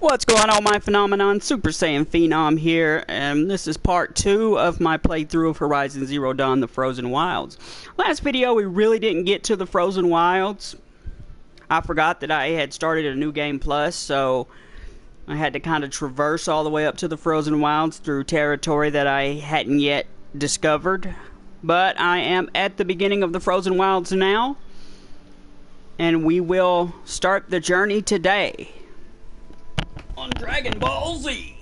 What's going on, my phenomenon? Super Saiyan Phenom here, and this is part 2 of my playthrough of Horizon Zero Dawn: The Frozen Wilds. Last video, we really didn't get to the Frozen Wilds. I forgot that I had started a new game plus, so I had to kind of traverse all the way up to the Frozen Wilds through territory that I hadn't yet discovered. But I am at the beginning of the Frozen Wilds now, and we will start the journey today on Dragon Ball Z.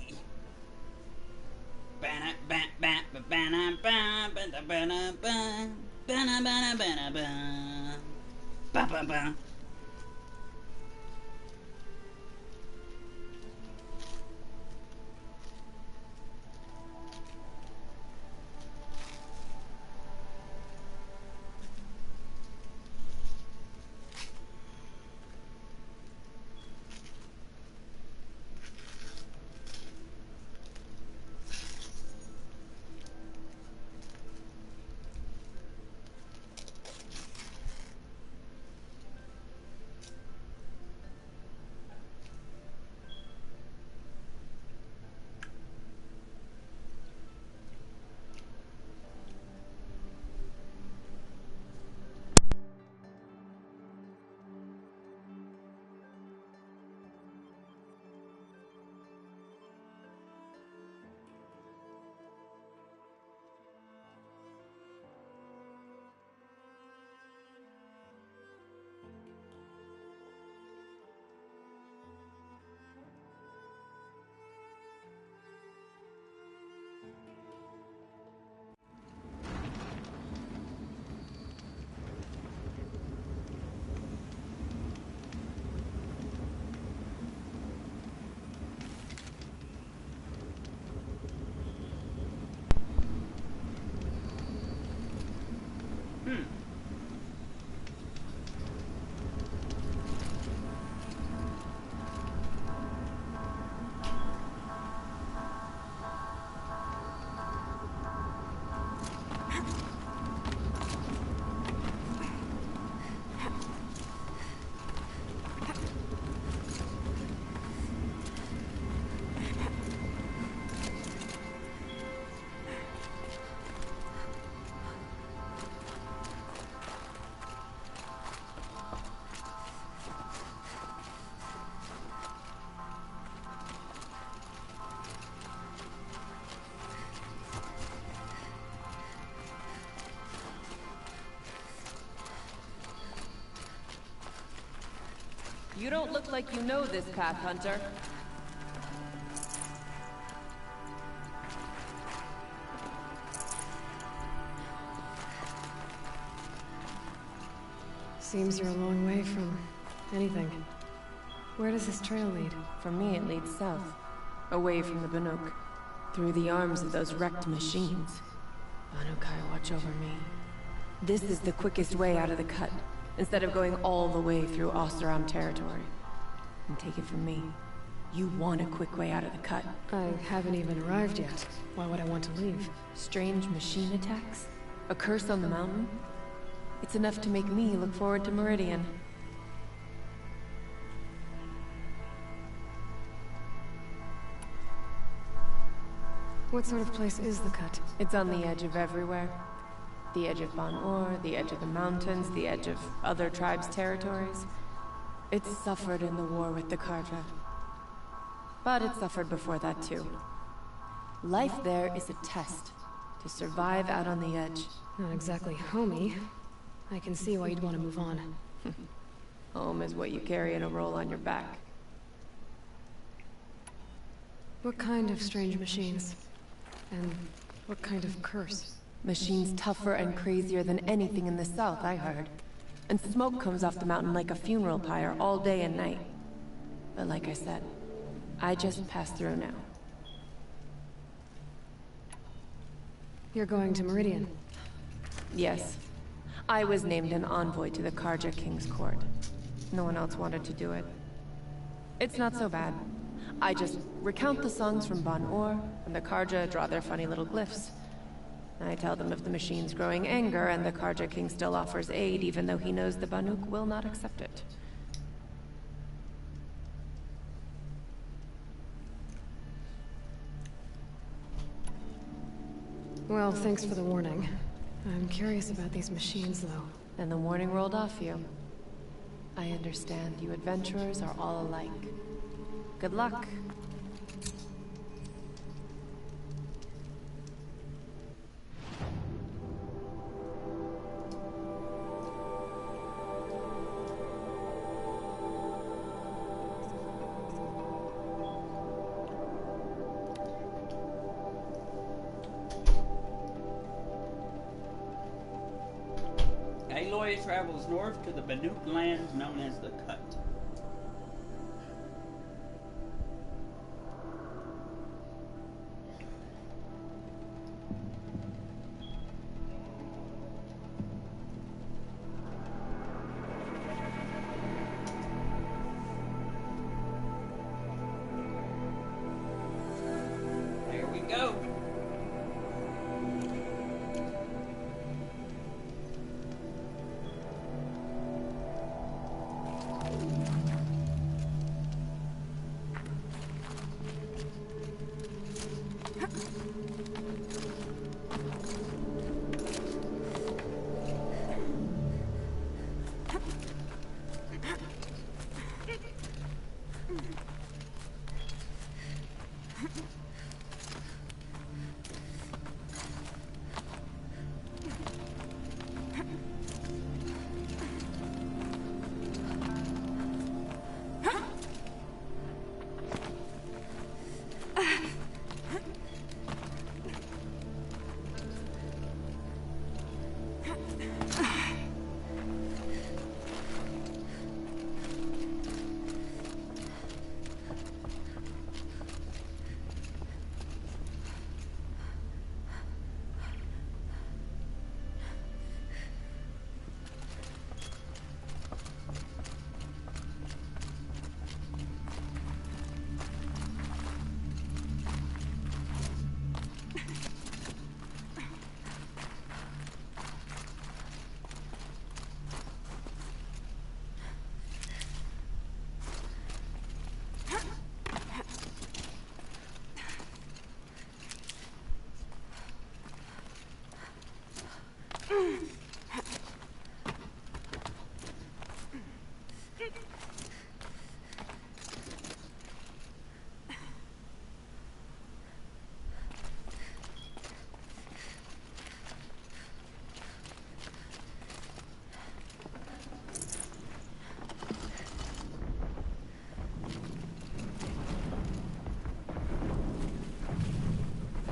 You don't look like you know this path, Hunter. Seems you're a long way from anything. Where does this trail lead? For me, it leads south. Away from the Banuk. Through the arms of those wrecked machines. Banukai, watch over me. This is the quickest way out of the cut, instead of going all the way through Oseram territory. And take it from me, you want a quick way out of the cut. I haven't even arrived yet. Why would I want to leave? Strange machine attacks? A curse on the mountain? It's enough to make me look forward to Meridian. What sort of place is the cut? It's on the edge of everywhere. The edge of Ban-Or, the edge of the mountains, the edge of other tribes' territories. It suffered in the war with the Carja. But it suffered before that too. Life there is a test to survive out on the edge. Not exactly homey. I can see why you'd want to move on. Home is what you carry in a roll on your back. What kind of strange machines? And what kind of curse? Machines tougher and crazier than anything in the south, I heard. And smoke comes off the mountain like a funeral pyre all day and night. But like I said, I just passed through now. You're going to Meridian? Yes. I was named an envoy to the Carja King's court. No one else wanted to do it. It's not so bad. I just recount the songs from Ban-Or, and the Carja draw their funny little glyphs. I tell them of the machine's growing anger, and the Carja King still offers aid, even though he knows the Banuk will not accept it. Well, thanks for the warning. I'm curious about these machines, though. And the warning rolled off you. I understand. You adventurers are all alike. Good luck. Aloy travels north to the Banuk lands known as the Cut. There we go.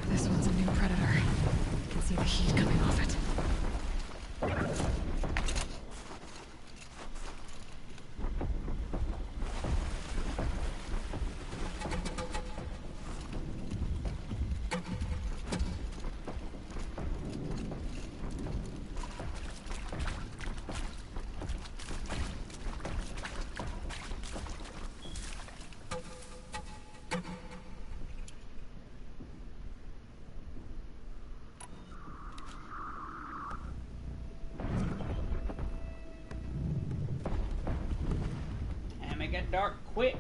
This one's a new predator. I can see the heat coming off it. And make it dark quick.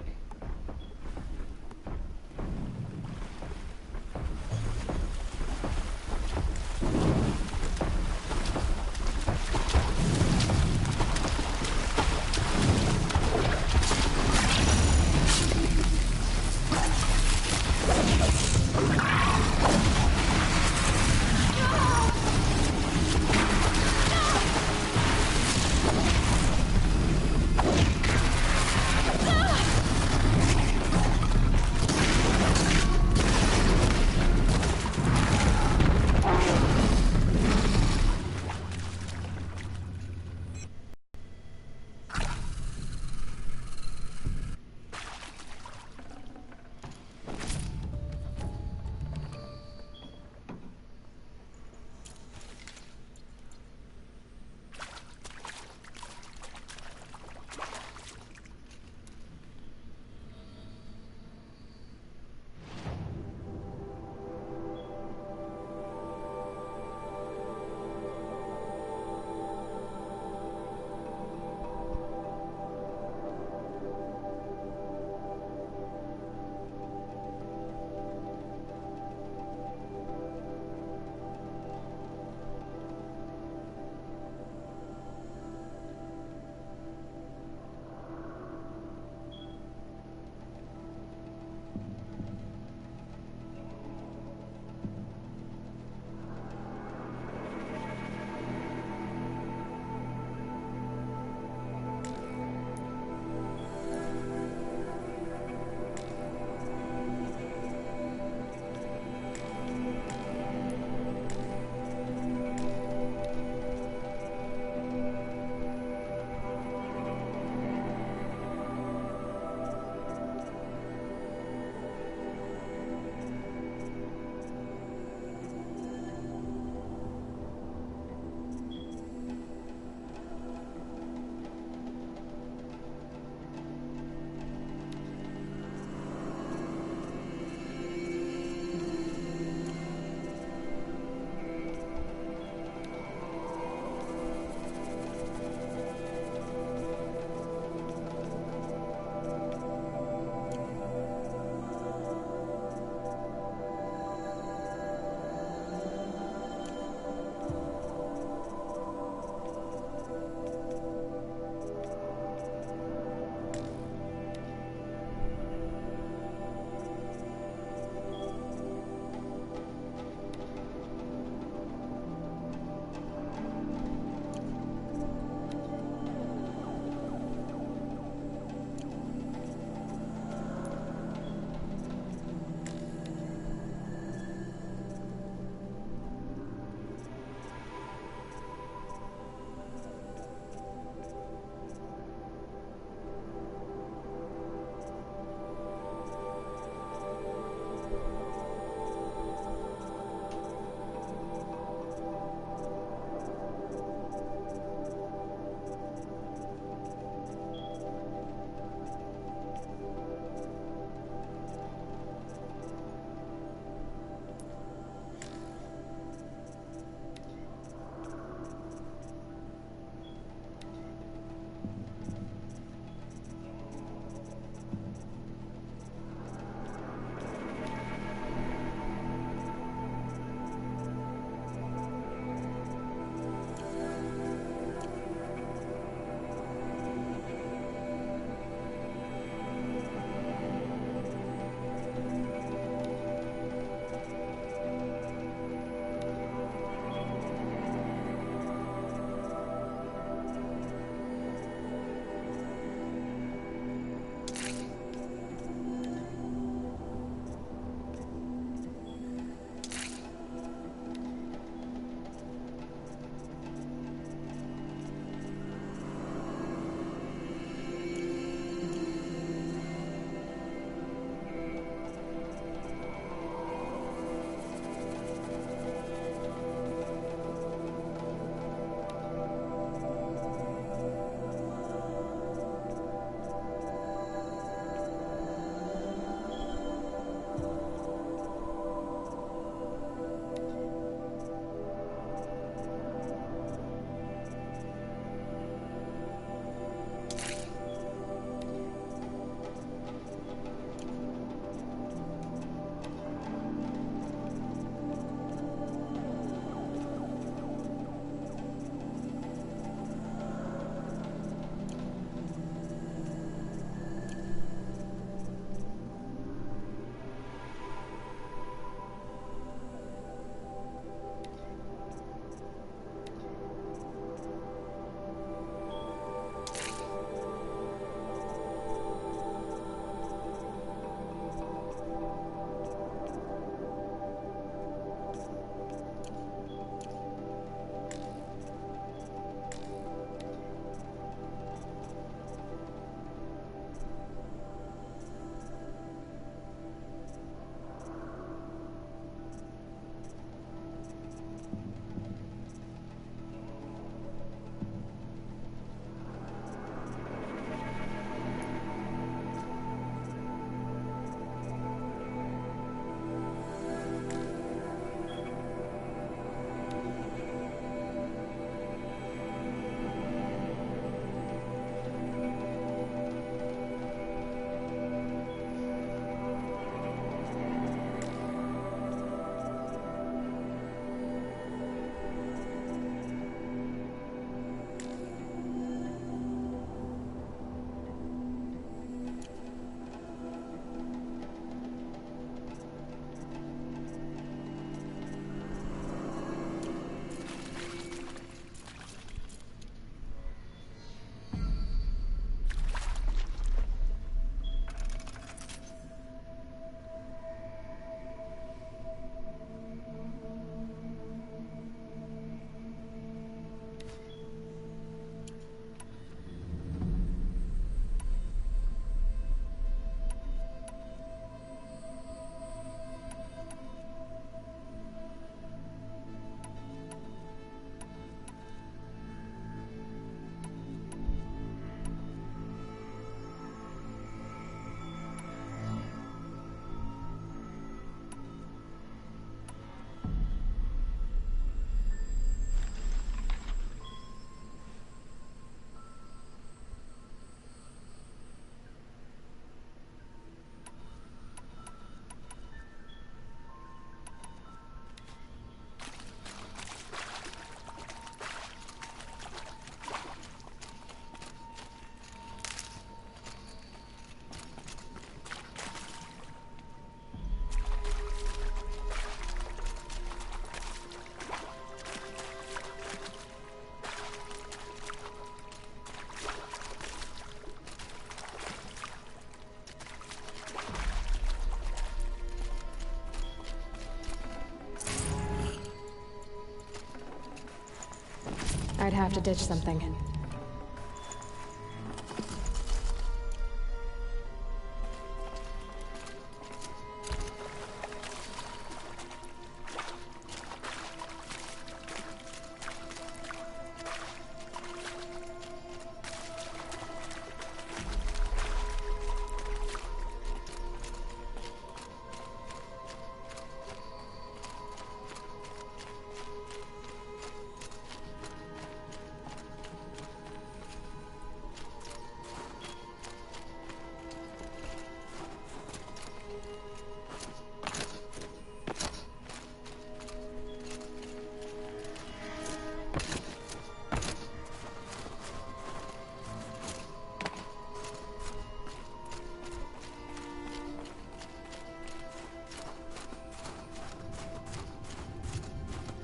I'd have to ditch something.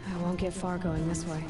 I won't get far going this way.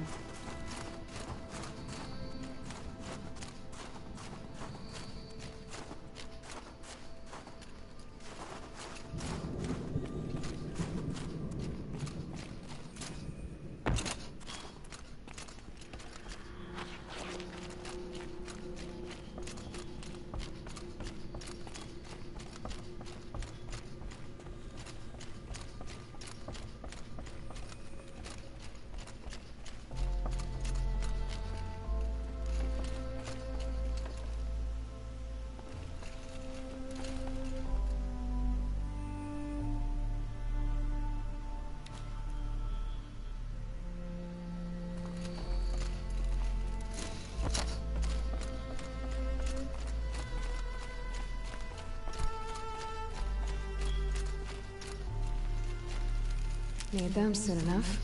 Need them soon enough.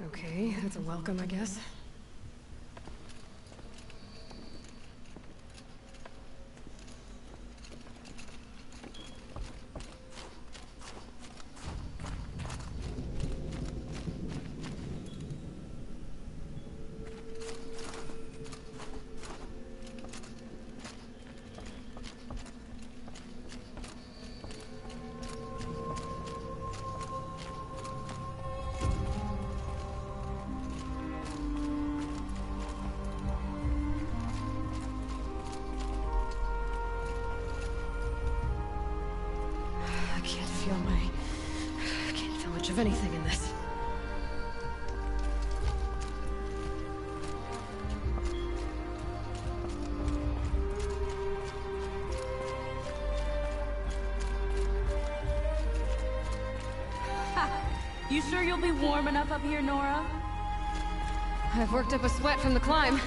Okay, that's a welcome, I guess. I can't feel much of anything in this. You sure you'll be warm enough up here, Nora? I've worked up a sweat from the climb.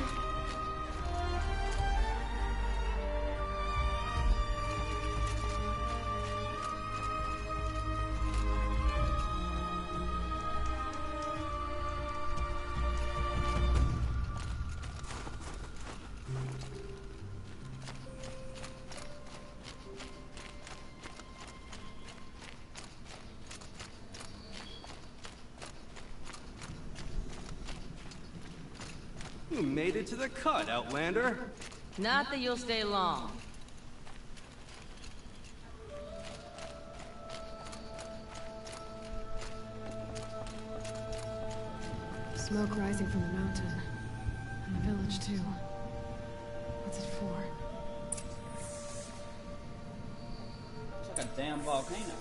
You made it to the cut, Outlander. Not that you'll stay long. Smoke rising from the mountain. And the village, too. What's it for? It's like a damn volcano.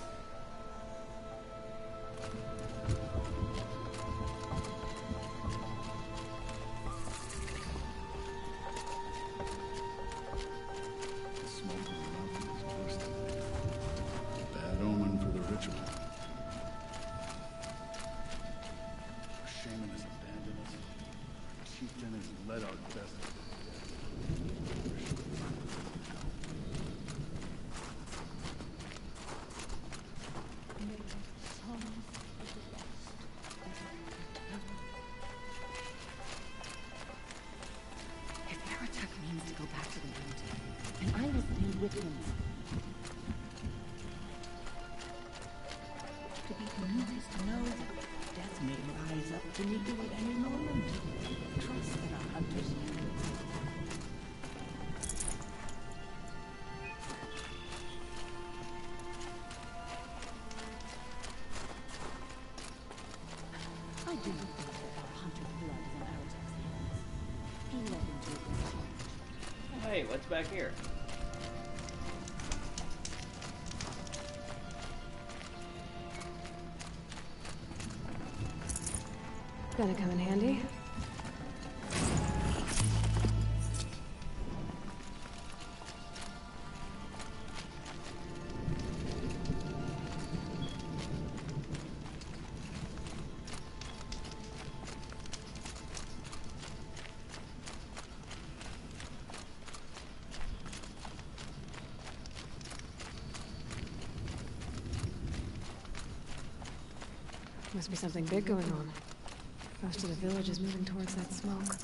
nice to know that death may rise up to meet you at any moment. Trust that our hunters know. I do think that our hunter's blood is in Aratak's hands. He led him to a conclusion. Hey, what's back here? Gonna come in handy. Must be something big going on. Most of the village is moving towards that smoke.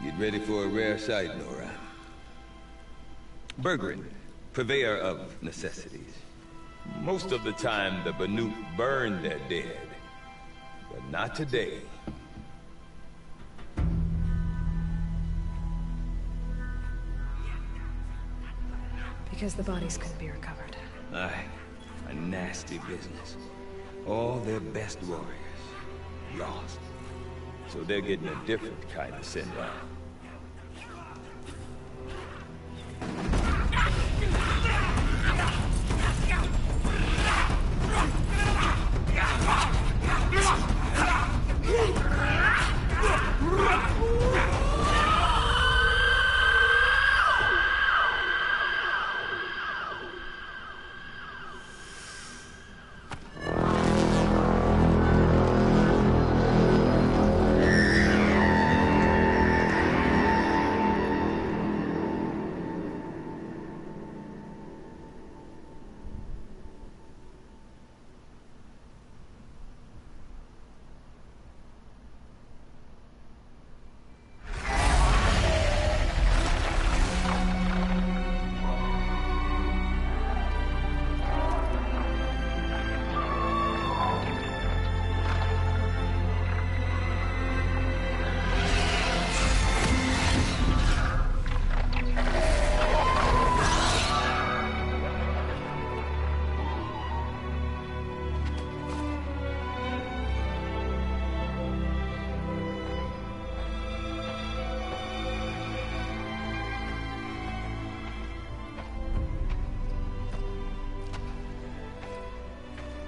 Get ready for a rare sight, Nora. Bergrin, purveyor of necessities. Most of the time, the Banuk burn their dead. But not today. Because the bodies couldn't be recovered. Aye, a nasty business. All their best warriors lost. So they're getting a different kind of send-off.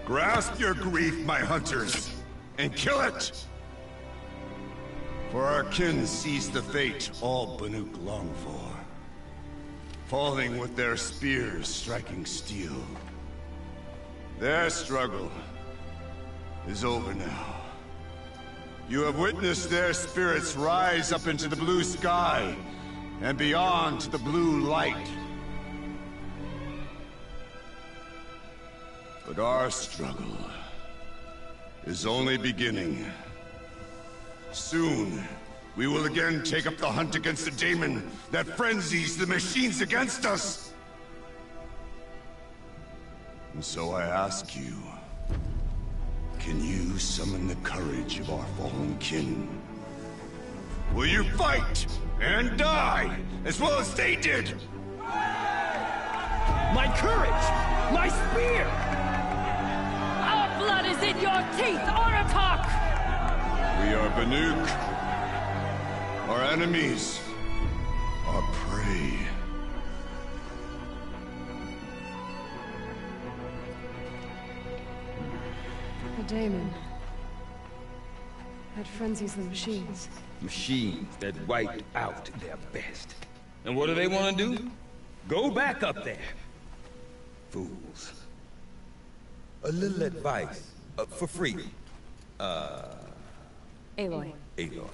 Grasp your grief, my hunters, and kill it! For our kin sees the fate all Banuk long for. Falling with their spears striking steel. Their struggle is over now. You have witnessed their spirits rise up into the blue sky, and beyond to the blue light. But our struggle is only beginning. Soon, we will again take up the hunt against the daemon that frenzies the machines against us. And so I ask you, can you summon the courage of our fallen kin? Will you fight and die as well as they did? My courage! My spear! Our blood is in your teeth, Aratak! We are Banuk. Our enemies are prey. A daemon. That frenzies the machines. Machines that wiped out their best. And what do they want to do? Go back up there. Fools. A little advice, for free. Aloy. Aloy.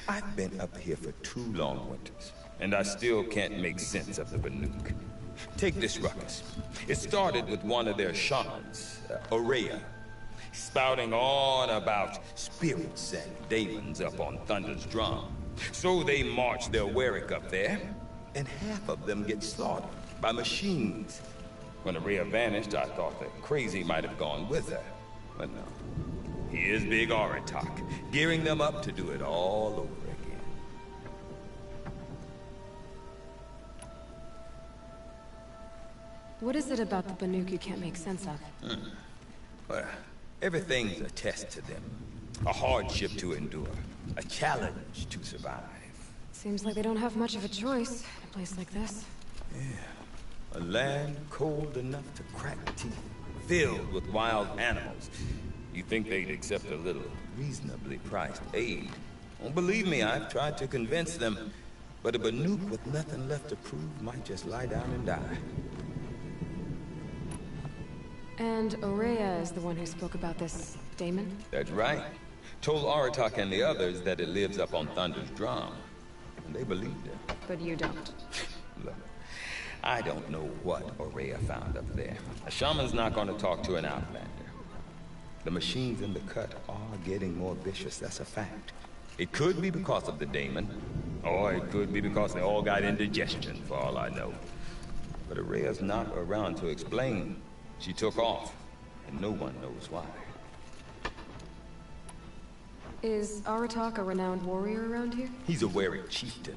I've been up here for 2 long winters, and I still can't make sense of the Banuk. Take this ruckus. It started with one of their shamans, Ourea, spouting on about spirits and demons up on Thunder's drum. So they march their Warwick up there, and half of them get slaughtered by machines. When Ourea vanished, I thought that Crazy might have gone with her. But no. Here's Big Aratak, gearing them up to do it all over again. What is it about the Banuk you can't make sense of? Well, everything's a test to them. A hardship to endure. A challenge to survive. Seems like they don't have much of a choice in a place like this. Yeah. A land cold enough to crack teeth, filled with wild animals. You think they'd accept a little reasonably priced aid? Well, believe me, I've tried to convince them. But a Banuk with nothing left to prove might just lie down and die. And Ourea is the one who spoke about this daemon? That's right. Told Aratak and the others that it lives up on Thunder's drum. And they believed it. But you don't. Look, I don't know what Ourea found up there. A shaman's not going to talk to an outlander. The machines in the cut are getting more vicious, that's a fact. It could be because of the daemon, or it could be because they all got indigestion, for all I know. But Ourea's not around to explain. She took off, and no one knows why. Is Aratak a renowned warrior around here? He's a Warwick chieftain.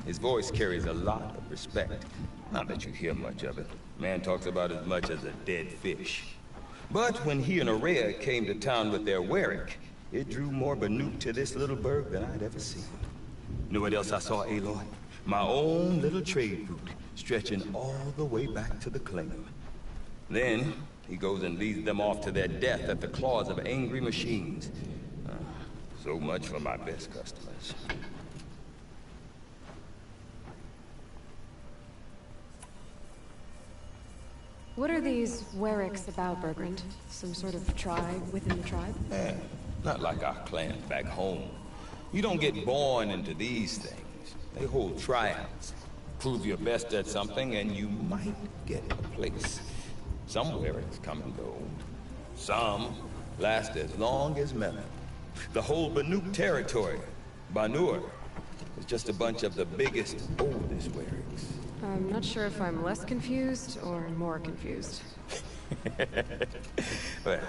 His voice carries a lot of respect. Not that you hear much of it. Man talks about as much as a dead fish. But when he and Ourea came to town with their Warwick, it drew more Banuk to this little burg than I'd ever seen. You know what else I saw, Aloy? My own little trade route, stretching all the way back to the claim. Then, he goes and leads them off to their death at the claws of angry machines. So much for my best customers. What are these Warwicks about, Bergrand? Some sort of tribe within the tribe? Not like our clans back home. You don't get born into these things. They hold tryouts. Prove your best at something and you might get a place. Some Warwicks come and go. Some last as long as Melon. The whole Banuk territory, Banur, is just a bunch of the biggest, oldest Warwicks. I'm not sure if I'm less confused or more confused. Well,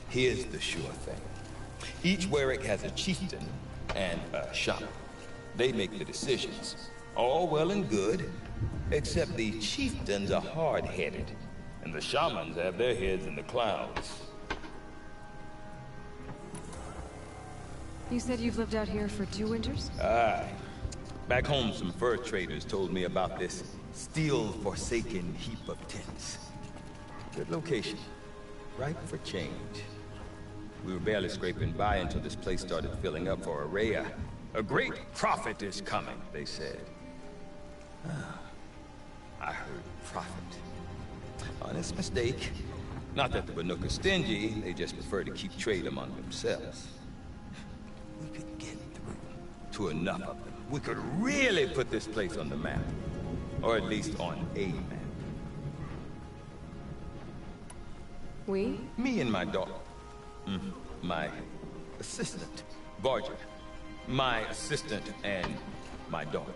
here's the sure thing. Each Warwick has a chieftain and a shaman. They make the decisions. All well and good, except the chieftains are hard-headed, and the shamans have their heads in the clouds. You said you've lived out here for 2 winters? Aye. Back home, some fur traders told me about this steel-forsaken heap of tents. Good location. Ripe for change. We were barely scraping by until this place started filling up for Ourea. A great prophet is coming, they said. I heard prophet. Honest mistake. Not that the Banuk are stingy, they just prefer to keep trade among themselves. We could get through to enough of them. We could really put this place on the map. Or at least on a map. We? Me and my daughter. My assistant, Varja. My assistant and my daughter.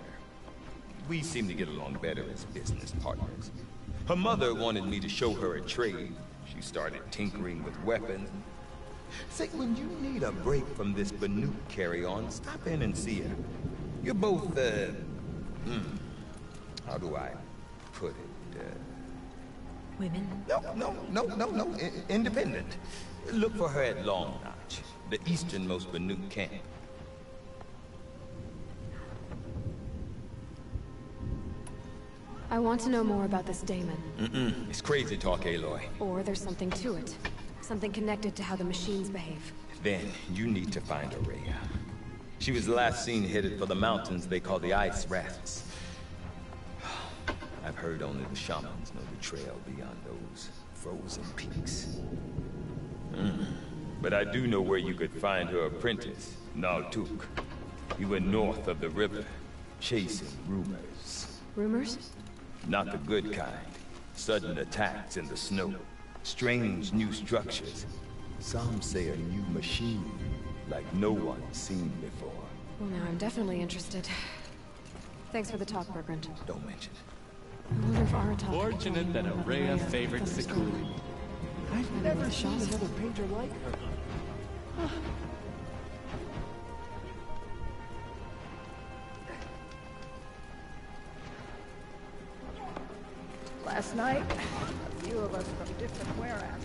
We seem to get along better as business partners. Her mother wanted me to show her a trade. She started tinkering with weapons. Say, when you need a break from this Banuk carry-on, stop in and see her. You're both, how do I put it? Women? No. Independent. Look for her at Long Notch, the easternmost Banuk camp. I want to know more about this daemon. It's crazy talk, Aloy. Or there's something to it. Something connected to how the machines behave. Then you need to find Ourea. She was last seen headed for the mountains they call the Ice Rafts. heard only the shamans know the trail beyond those frozen peaks. But I do know where you could find her apprentice, Naltuk. He went north of the river, chasing rumors. Rumors? Not the good kind. Sudden attacks in the snow. Strange new structures. Some say a new machine, like no one's seen before. Well, now I'm definitely interested. Thanks for the talk, Bergrand. Don't mention it. I wonder if Aratak... Fortunate that Araya favored Sekuli. I've never seen another painter like her. Last night, a few of us from different Warats.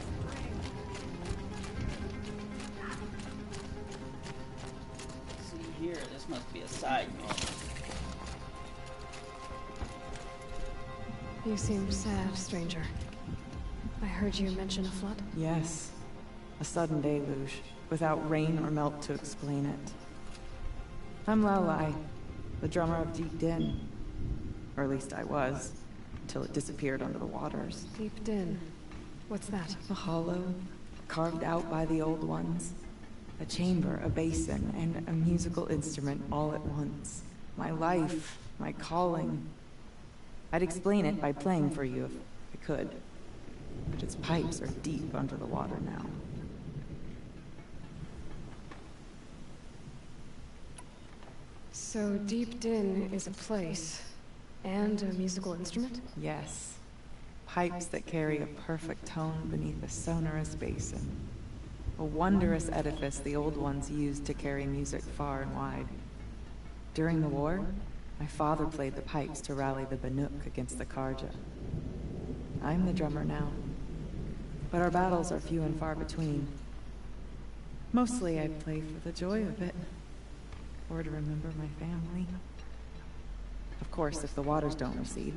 See here, this must be a side mission. You seem sad, stranger. I heard you mention a flood. Yes. A sudden deluge, without rain or melt to explain it. I'm Lalai, the drummer of Deep Din. Or at least I was, until it disappeared under the waters. Deep Din. What's that? A hollow, carved out by the old ones. A chamber, a basin, and a musical instrument all at once. My life, my calling. I'd explain it by playing for you if I could. But its pipes are deep under the water now. So Deep Din is a place, and a musical instrument? Yes. Pipes that carry a perfect tone beneath a sonorous basin. A wondrous edifice the old ones used to carry music far and wide. During the war, my father played the pipes to rally the Banuk against the Karja. I'm the drummer now. But our battles are few and far between. Mostly I play for the joy of it. Or to remember my family. Of course, if the waters don't recede,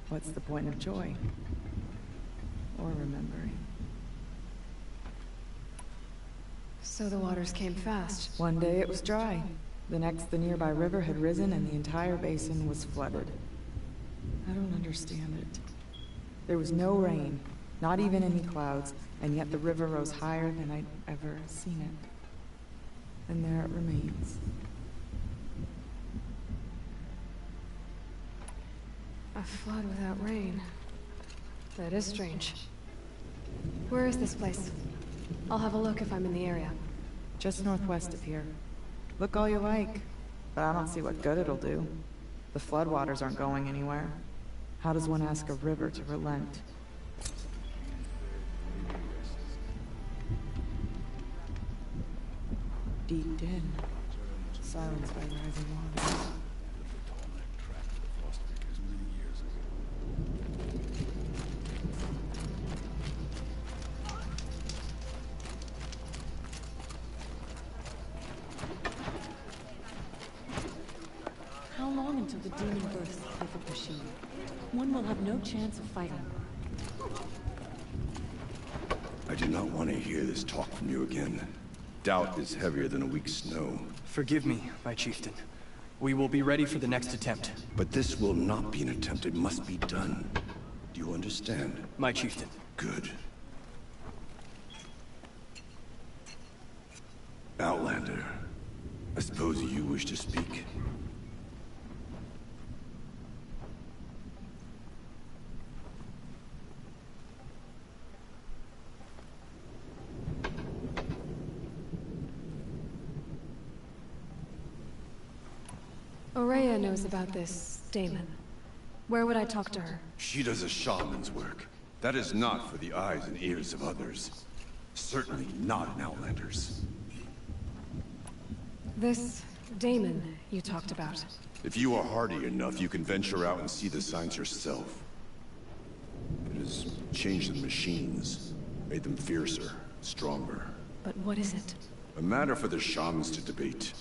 what's the point of joy? Or remembering? So the waters came fast. One day it was dry. The next, the nearby river had risen and the entire basin was flooded. I don't understand it. There was no rain, not even any clouds, and yet the river rose higher than I'd ever seen it. And there it remains. A flood without rain. That is strange. Where is this place? I'll have a look if I'm in the area. Just northwest of here. Look all you like, but I don't see what good it'll do. The floodwaters aren't going anywhere. How does one ask a river to relent? Deep Din. Silenced by rising waters. How long until the demon births the perfect machine? One will have no chance of fighting. I do not want to hear this talk from you again. Doubt is heavier than a week's snow. Forgive me, my chieftain. We will be ready for the next attempt. But this will not be an attempt. It must be done. Do you understand? My chieftain. Good. Outlander, I suppose you wish to speak? Araya knows about this Damon. Where would I talk to her? She does a shaman's work. That is not for the eyes and ears of others. Certainly not an Outlander's. This Damon you talked about. If you are hardy enough, you can venture out and see the signs yourself. It has changed the machines, made them fiercer, stronger. But what is it? A matter for the shamans to debate.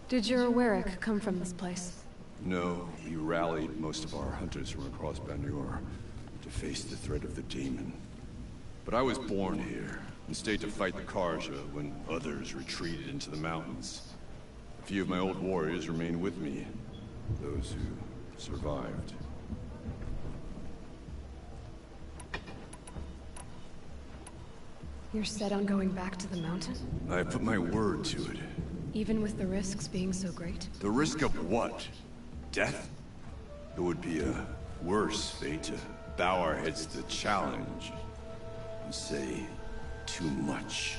Did your Warwick come from this place? No, we rallied most of our hunters from across Banur to face the threat of the demon. But I was born here, and stayed to fight the Karja when others retreated into the mountains. A few of my old warriors remain with me. Those who survived. You're set on going back to the mountain? I put my word to it. Even with the risks being so great? The risk of what? Death? It would be a worse fate to bow our heads to the challenge and say too much.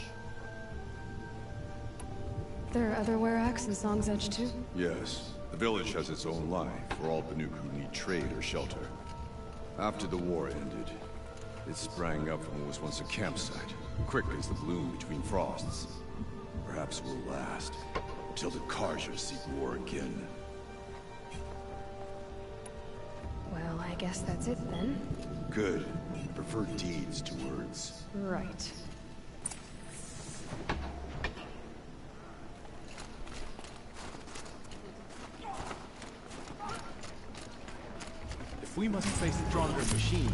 There are other Weraks in Song's Edge too? Yes. The village has its own life for all Banuk who need trade or shelter. After the war ended, it sprang up from what was once a campsite, quick as the bloom between frosts. Perhaps it will last, until the Carja seek war again. Well, I guess that's it then. Good. Prefer deeds to words. Right. If we must face stronger machines,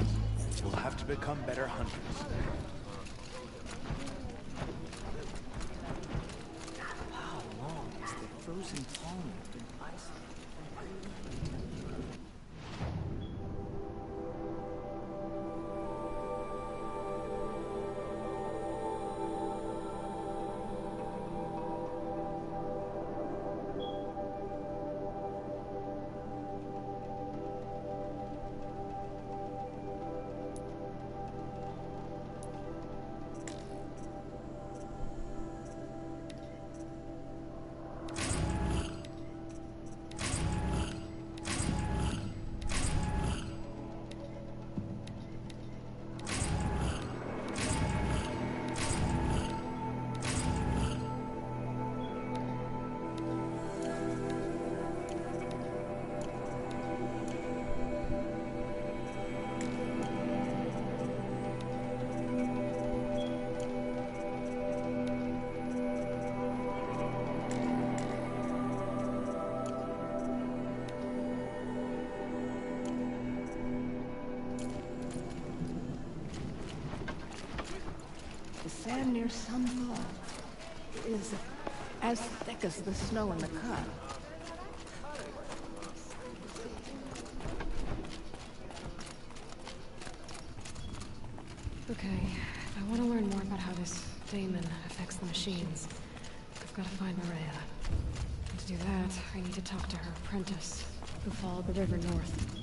we'll have to become better hunters. How long has the frozen pond been isolated? The sand near Sunfall is as thick as the snow in the cut. Okay, if I want to learn more about how this daemon affects the machines, I've got to find Maria. And to do that, I need to talk to her apprentice, who followed the river north.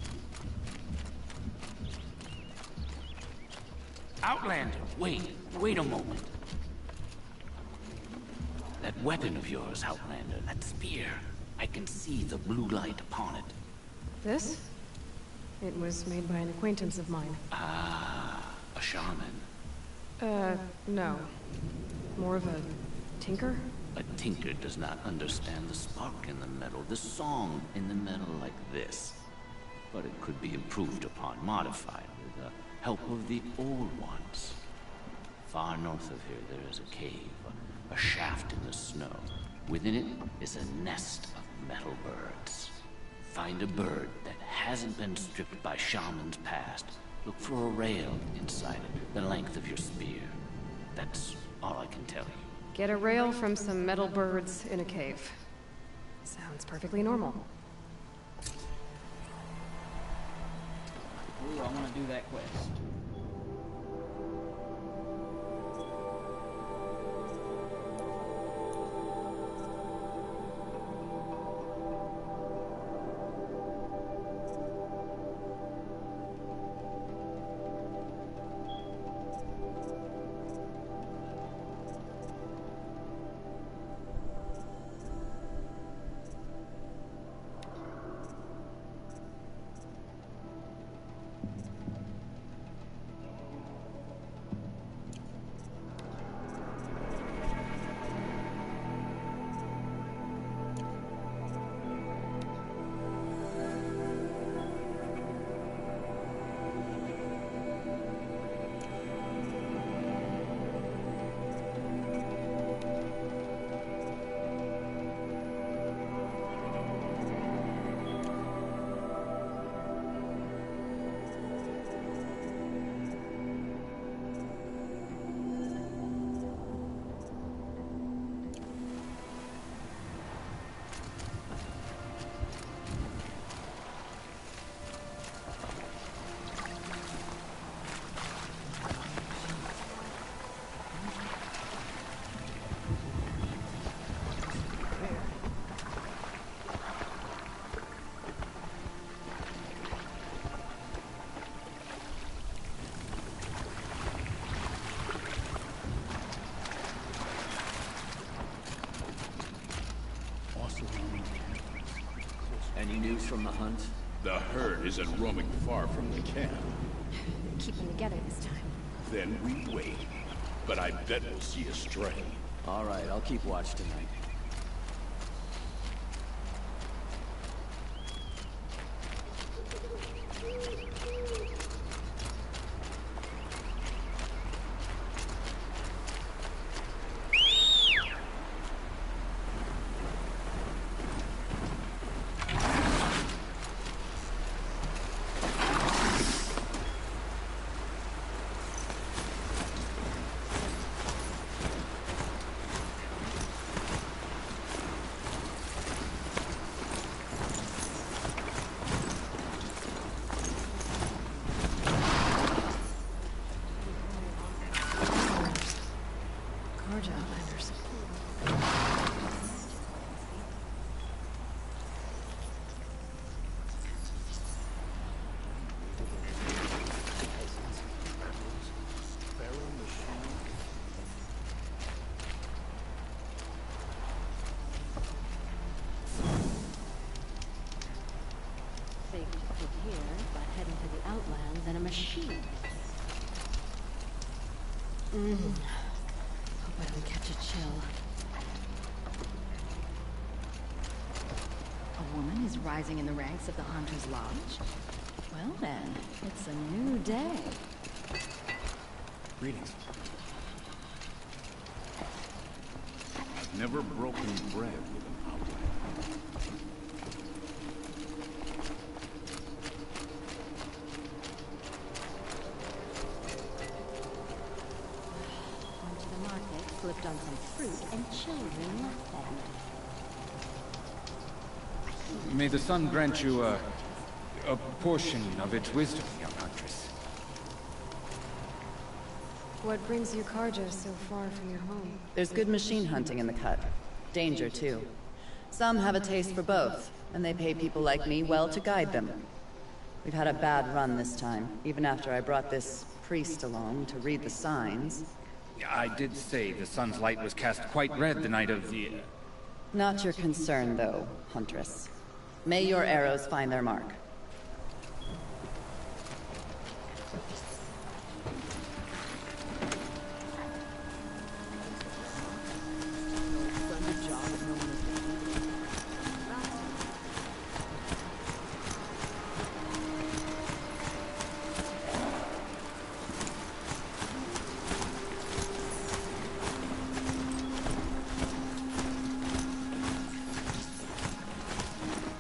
Outlander, wait a moment. That weapon of yours, Outlander, that spear, I can see the blue light upon it. This? It was made by an acquaintance of mine. Ah, a shaman. No. More of a tinker? A tinker does not understand the spark in the metal, the song in the metal like this. But it could be improved upon, modified with the help of the old ones. Far north of here there is a cave, a shaft in the snow. Within it is a nest of metal birds. Find a bird that hasn't been stripped by shamans past. Look for a rail inside it, the length of your spear. That's all I can tell you. Get a rail from some metal birds in a cave. Sounds perfectly normal. Ooh, I want to do that quest. Any news from the hunt? The herd isn't roaming far from the camp. Keep them together this time. Then we wait. But I bet we'll see a stray. All right, I'll keep watch tonight. Safe to sit here, but heading to the Outlands in a machine. Hope I don't catch a chill. A woman is rising in the ranks of the Hunter's Lodge? Well then, it's a new day. Greetings. I've never broken bread with an outlander. Went to the market, slipped on some fruit, and children laughed at me. May the sun grant you a portion of its wisdom, young huntress. What brings you Karja so far from your home? There's good machine hunting in the cut. Danger, too. Some have a taste for both, and they pay people like me well to guide them. We've had a bad run this time, even after I brought this priest along to read the signs. I did say the sun's light was cast quite red the night of the... Not your concern, though, Huntress. May your arrows find their mark.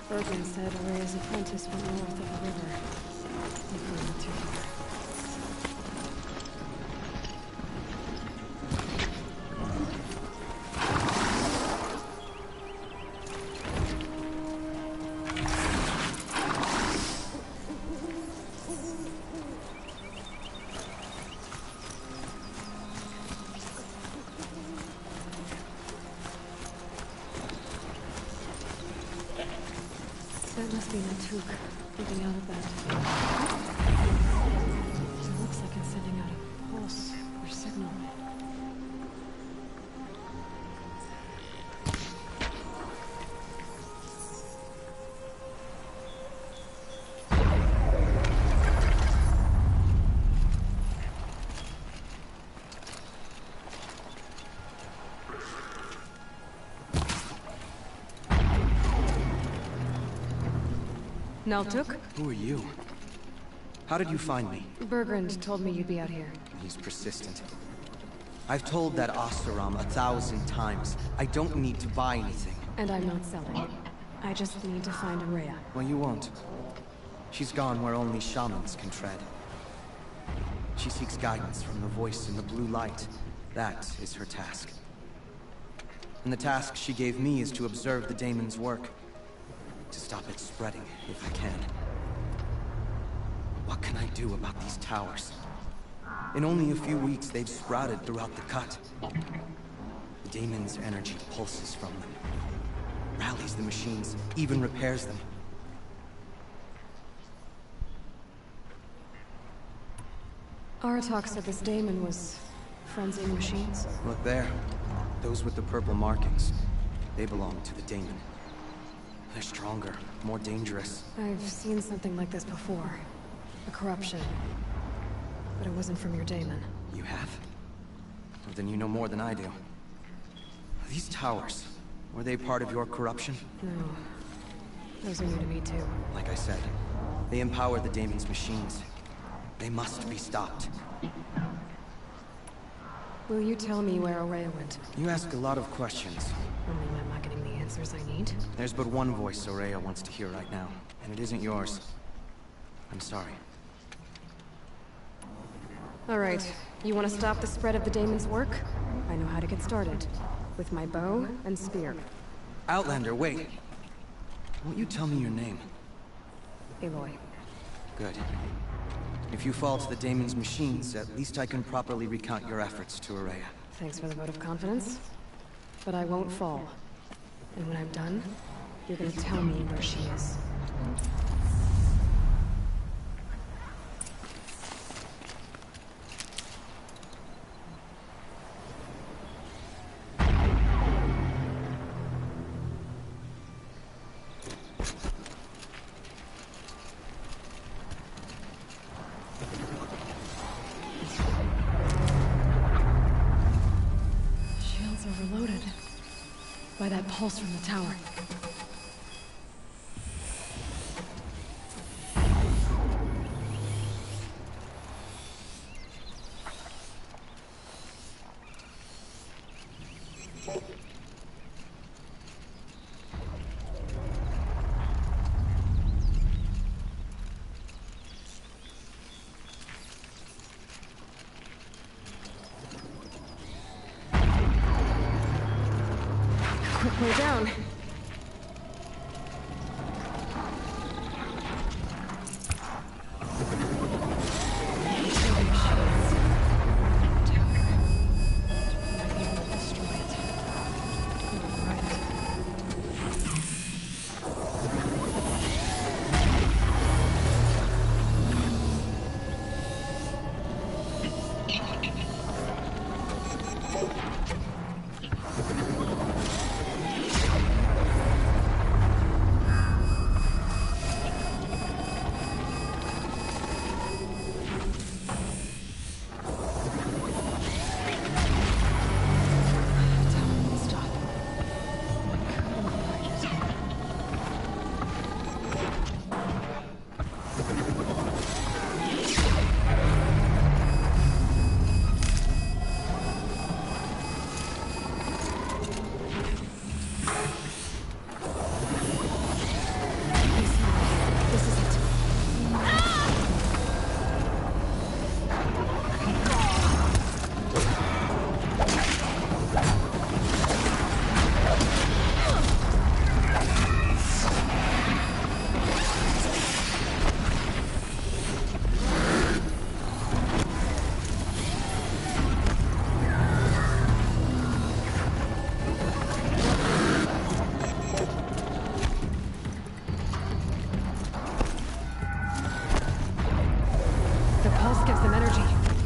Bergen said Rhea's apprentice went north of the river. Hopefully not too far. That must be Natuk, getting out of that. It looks like it's sending out a pulse or signal. Naltuk? Who are you? How did you find me? Bergrand told me you'd be out here. He's persistent. I've told that Oseram 1,000 times. I don't need to buy anything. And I'm not selling. I just need to find Rhea. Well, you won't. She's gone where only shamans can tread. She seeks guidance from the voice in the blue light. That is her task. And the task she gave me is to observe the daemon's work. To stop it spreading, if I can. What can I do about these towers? In only a few weeks, they've sprouted throughout the cut. The daemon's energy pulses from them. Rallies the machines, even repairs them. Aratak said this daemon was frenzying machines. Look there. Those with the purple markings. They belong to the daemon. They're stronger, more dangerous. I've seen something like this before. A corruption. But it wasn't from your daemon. You have? Well, then you know more than I do. These towers, were they part of your corruption? No. Those are new to me too. Like I said, they empower the daemon's machines. They must be stopped. Will you tell me where Ourea went? You ask a lot of questions. Only when I'm not getting the answers I need. There's but one voice Ourea wants to hear right now, and it isn't yours. I'm sorry. Alright, you want to stop the spread of the daemon's work? I know how to get started. With my bow and spear. Outlander, wait! Won't you tell me your name? Aloy. Good. If you fall to the daemon's machines, at least I can properly recount your efforts to Ourea. Thanks for the vote of confidence. But I won't fall. And when I'm done, you're gonna tell me where she is. Overloaded by that pulse from the tower. Quick way down.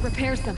Repairs them.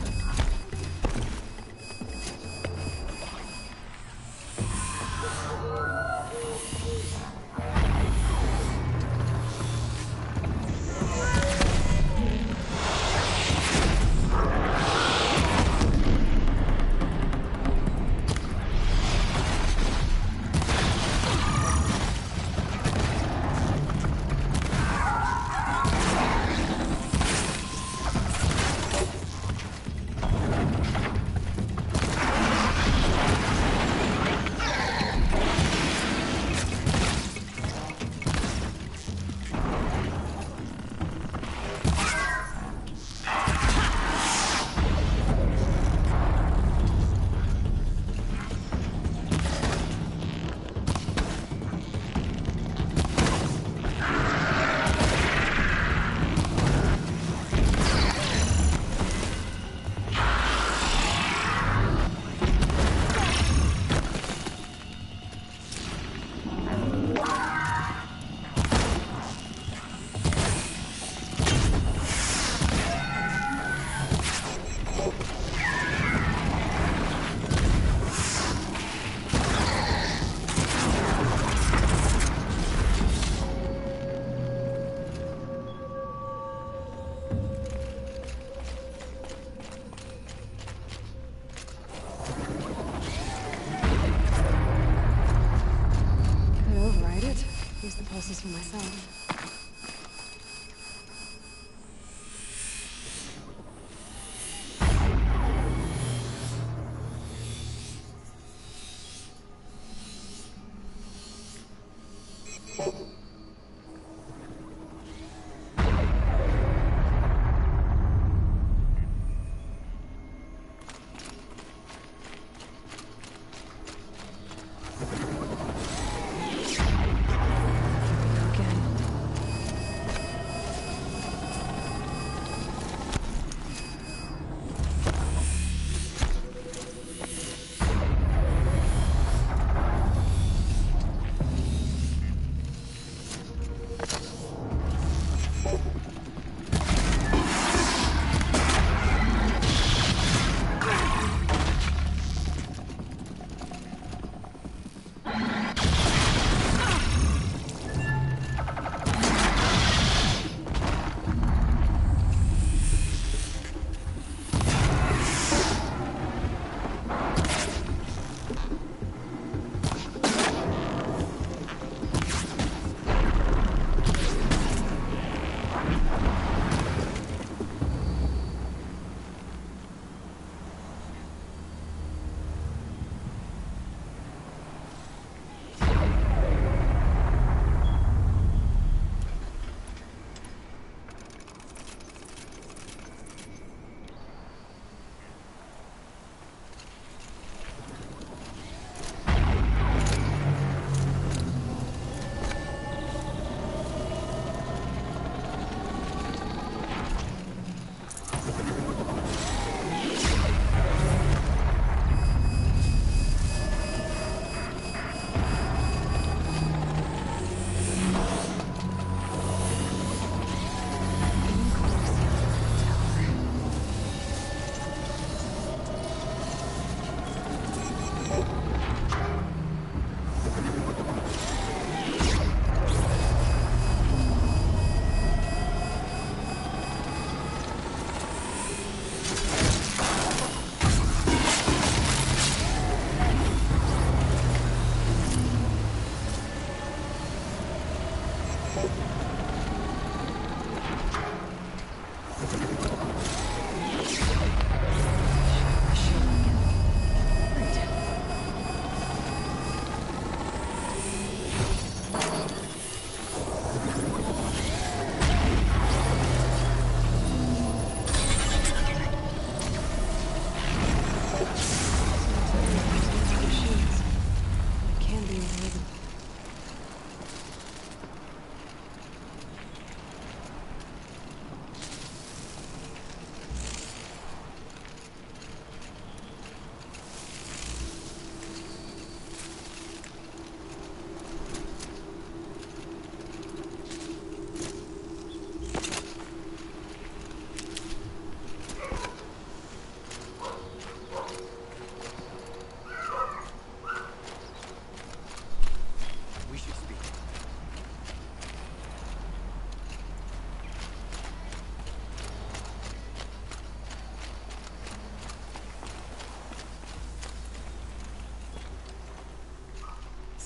closest for myself.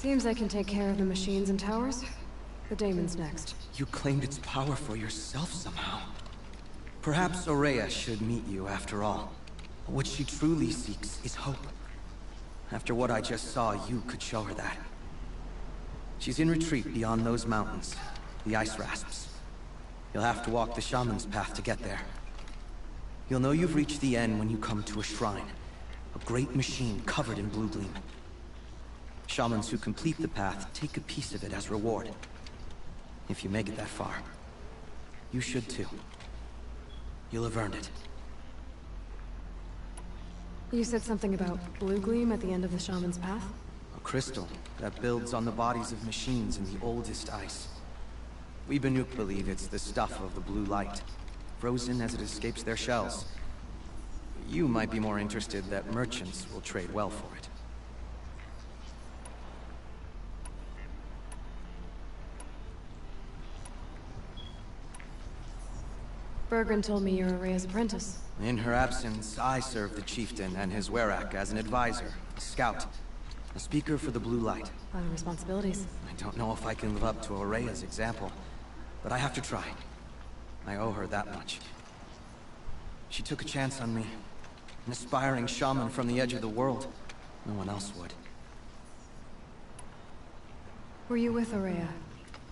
Seems I can take care of the machines and towers. The daemon's next. You claimed its power for yourself somehow. Perhaps Ourea should meet you after all. What she truly seeks is hope. After what I just saw, you could show her that. She's in retreat beyond those mountains, the ice rasps. You'll have to walk the shaman's path to get there. You'll know you've reached the end when you come to a shrine. A great machine covered in blue gleam. Shamans who complete the path take a piece of it as reward. If you make it that far, you should too. You'll have earned it. You said something about blue gleam at the end of the shaman's path? A crystal that builds on the bodies of machines in the oldest ice. We Banuk believe it's the stuff of the blue light, frozen as it escapes their shells. You might be more interested that merchants will trade well for it. Bergren told me you're Ourea's apprentice. In her absence, I served the chieftain and his werak as an advisor, a scout. A speaker for the blue light. A lot of responsibilities. I don't know if I can live up to Ourea's example, but I have to try. I owe her that much. She took a chance on me. An aspiring shaman from the edge of the world. No one else would. Were you with Ourea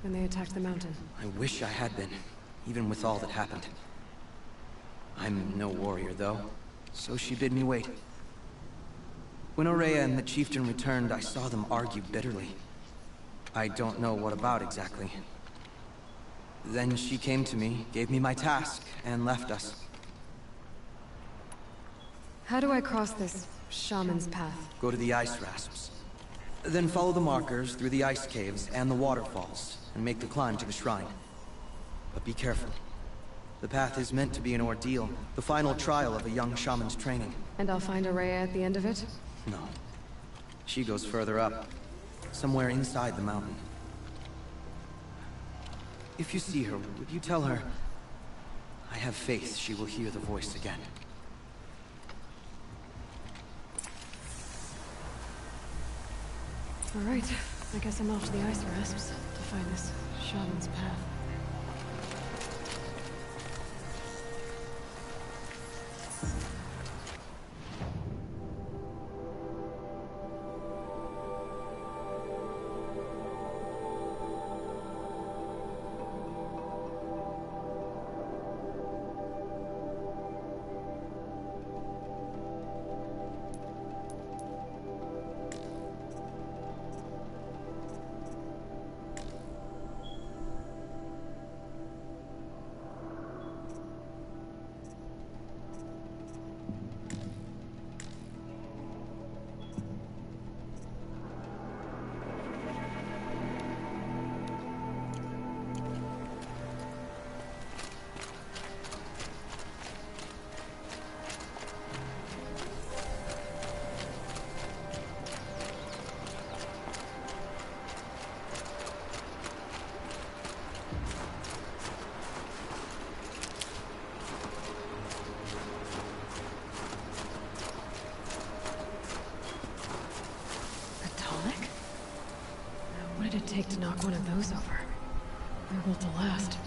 when they attacked the mountain? I wish I had been, even with all that happened. I'm no warrior, though, so she bid me wait. When Ourea and the chieftain returned, I saw them argue bitterly. I don't know what about exactly. Then she came to me, gave me my task, and left us. How do I cross this shaman's path? Go to the ice rasps. Then follow the markers through the ice caves and the waterfalls, and make the climb to the shrine. But be careful. The path is meant to be an ordeal, the final trial of a young shaman's training. And I'll find Ourea at the end of it? No. She goes further up, somewhere inside the mountain. If you see her, would you tell her, I have faith she will hear the voice again. All right, I guess I'm off to the ice rasps to find this shaman's path. What did it take to knock one of those over? They're built to last.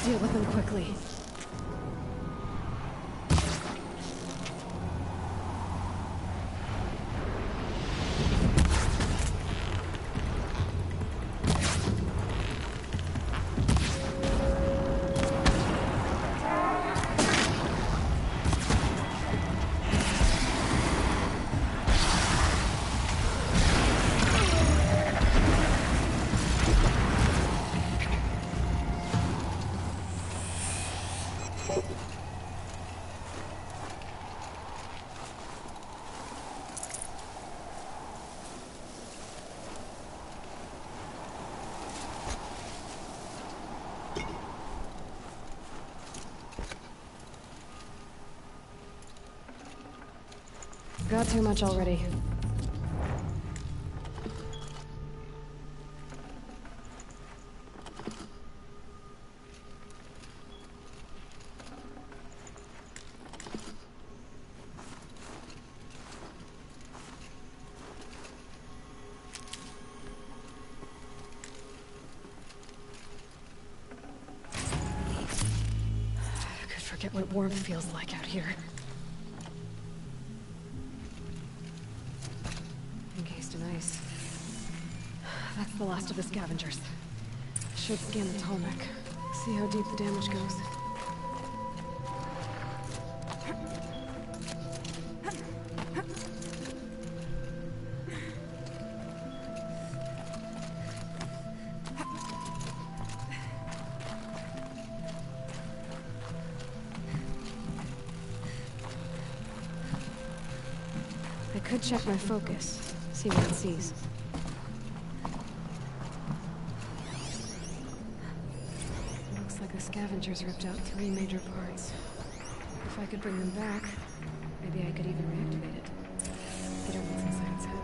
Deal with them quickly. Got too much already. I could forget what warmth feels like out here. Encased in ice. That's the last of the scavengers. Should scan the Tallneck. See how deep the damage goes. I could check my focus, see what it sees. Looks like the scavengers ripped out 3 major parts. If I could bring them back, maybe I could even reactivate it. I don't know what's inside its head.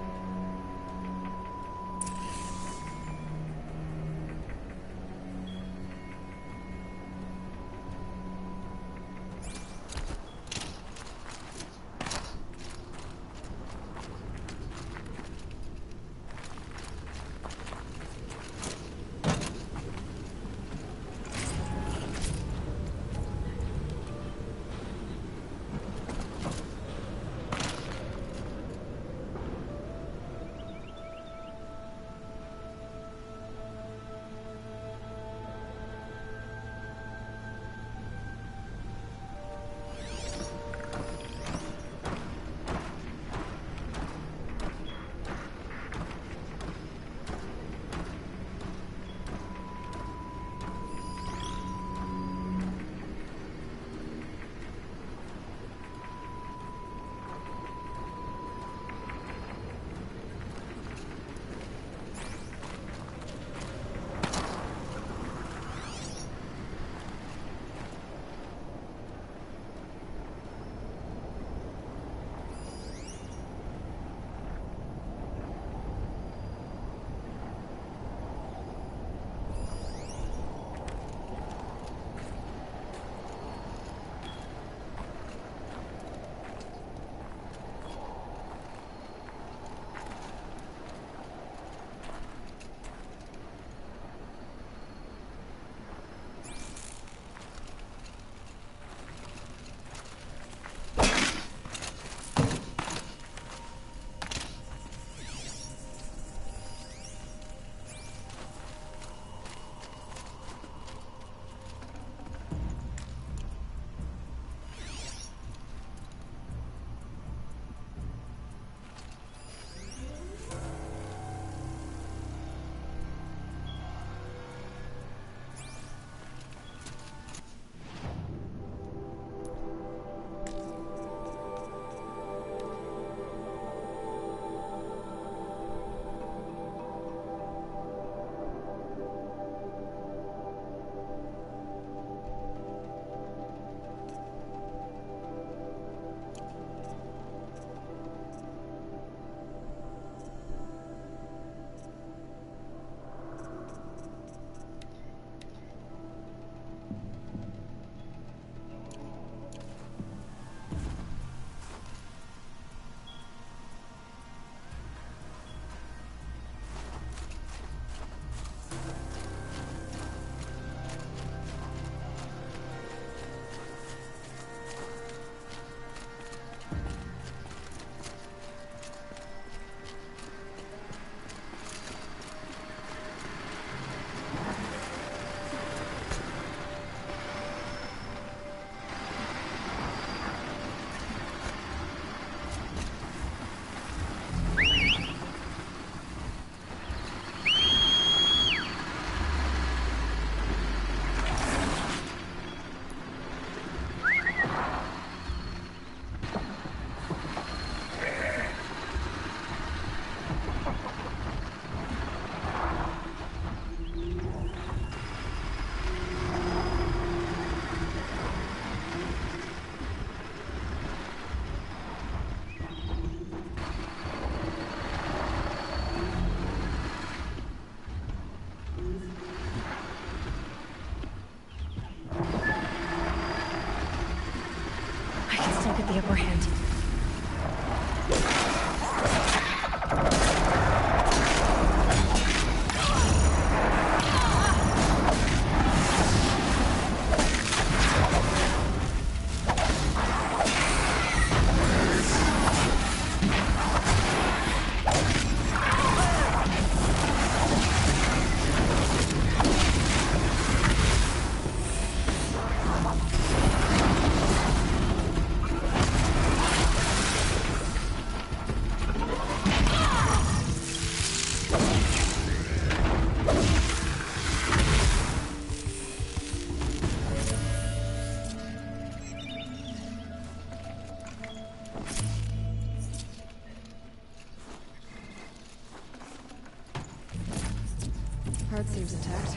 Heart seems intact.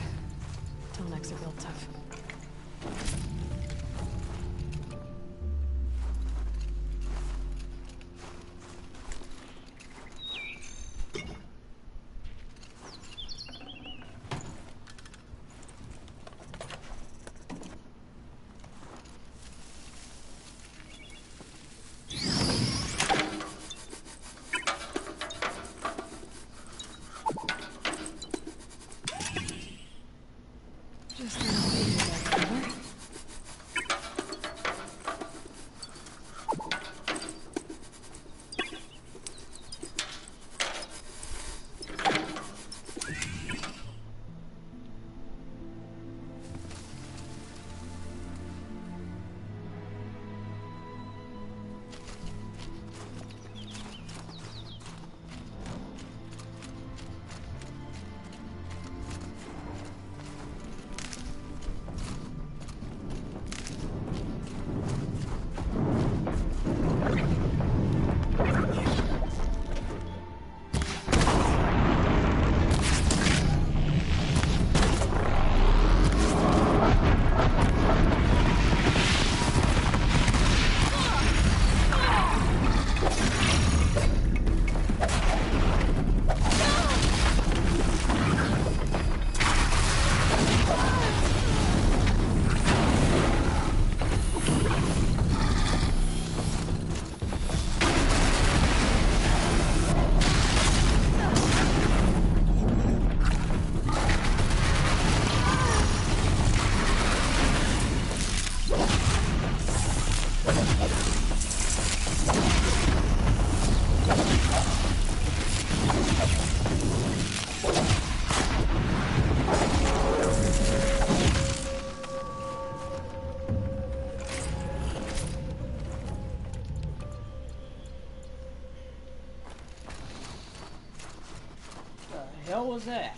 Tonics are real tough. The hell was that?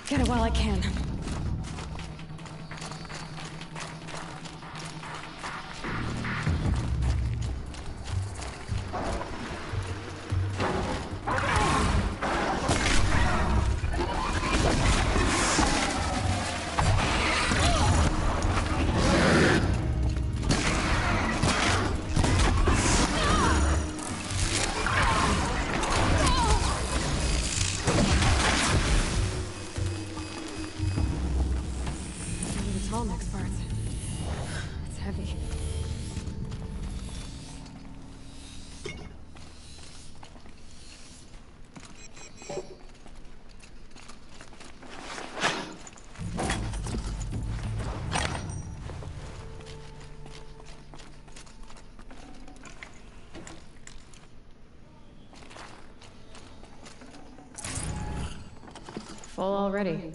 Get it while I can. It's heavy. Full already.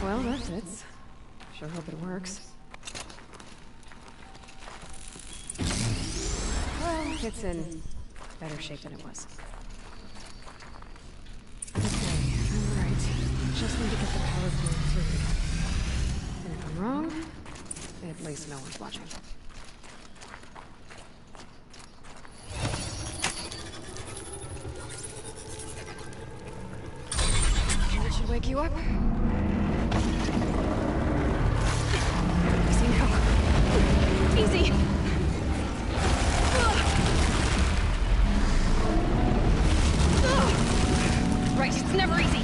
Well, that fits. Sure hope it works. Well, it's in better shape than it was. Okay, I'm right. Just need to get the power cord through. And if I'm wrong, at least no one's watching. That should wake you up. Easy now. Easy! Right, it's never easy.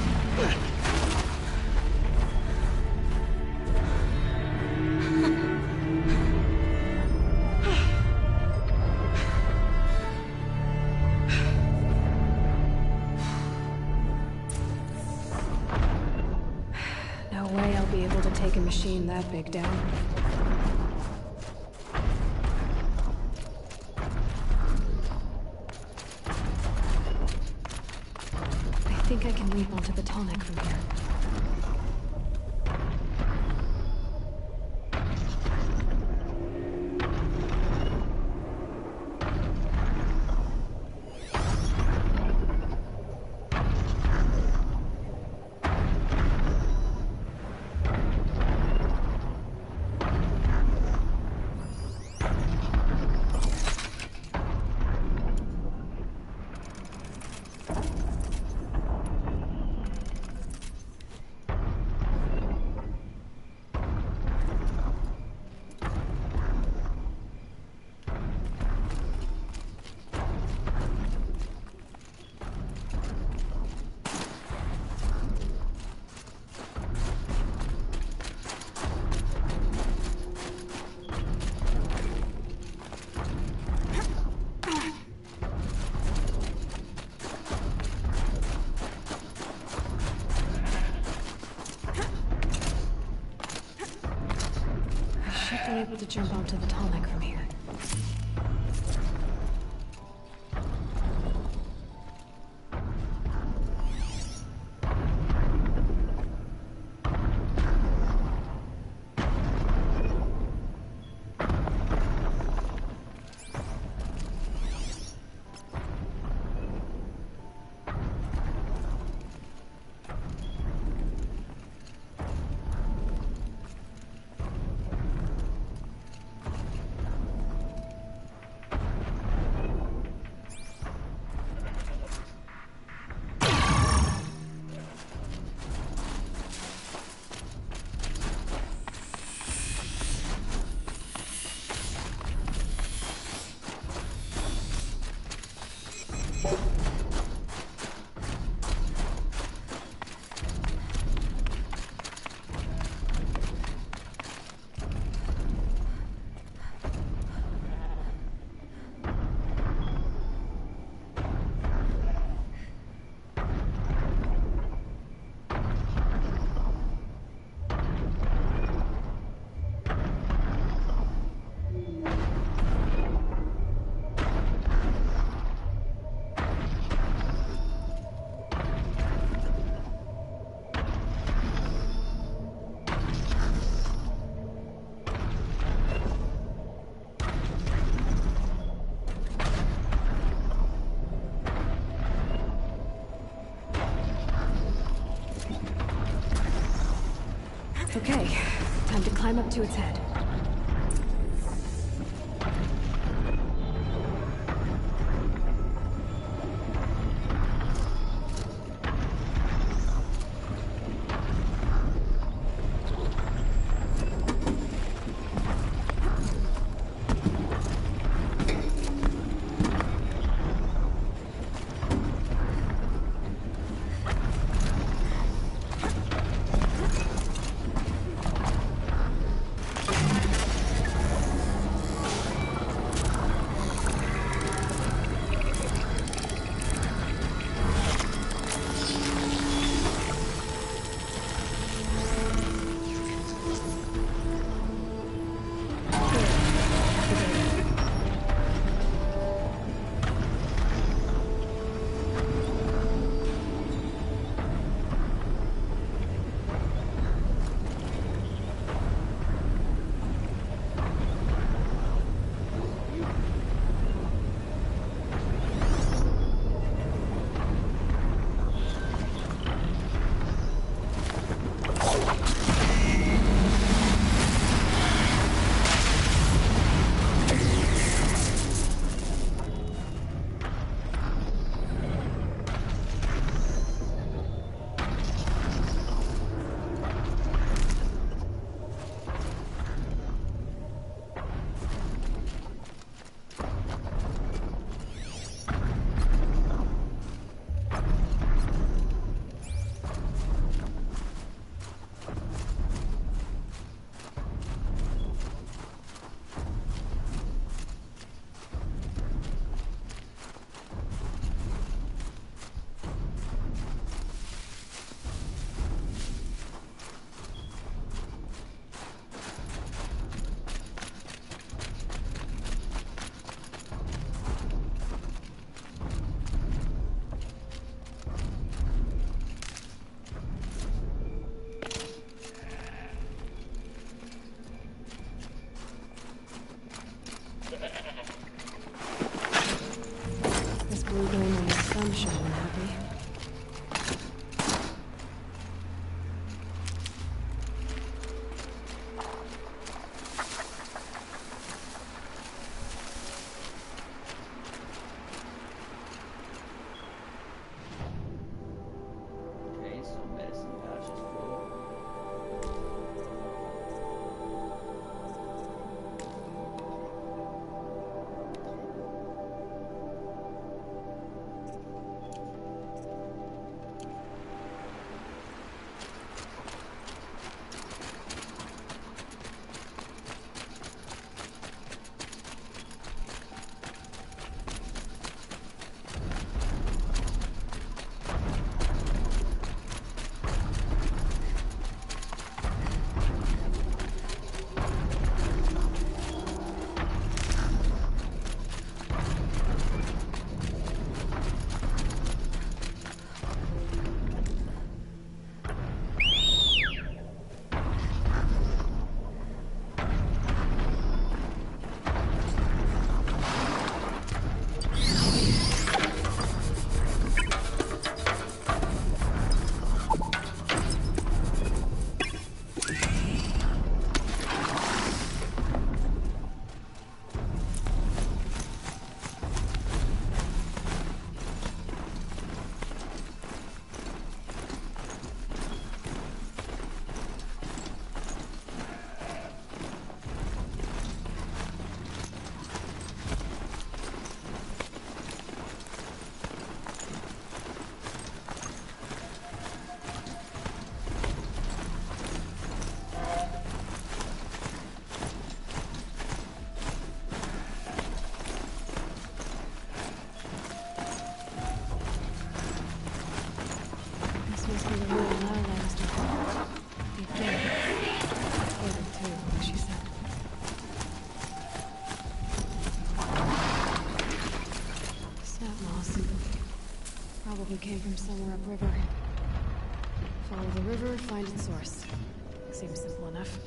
No way I'll be able to take a machine that big down. I think I can leap onto the tonic from here. I'm able to jump onto the tonic from here. Okay, time to climb up to its head. from somewhere upriver. Follow the river, find its source. Seems simple enough.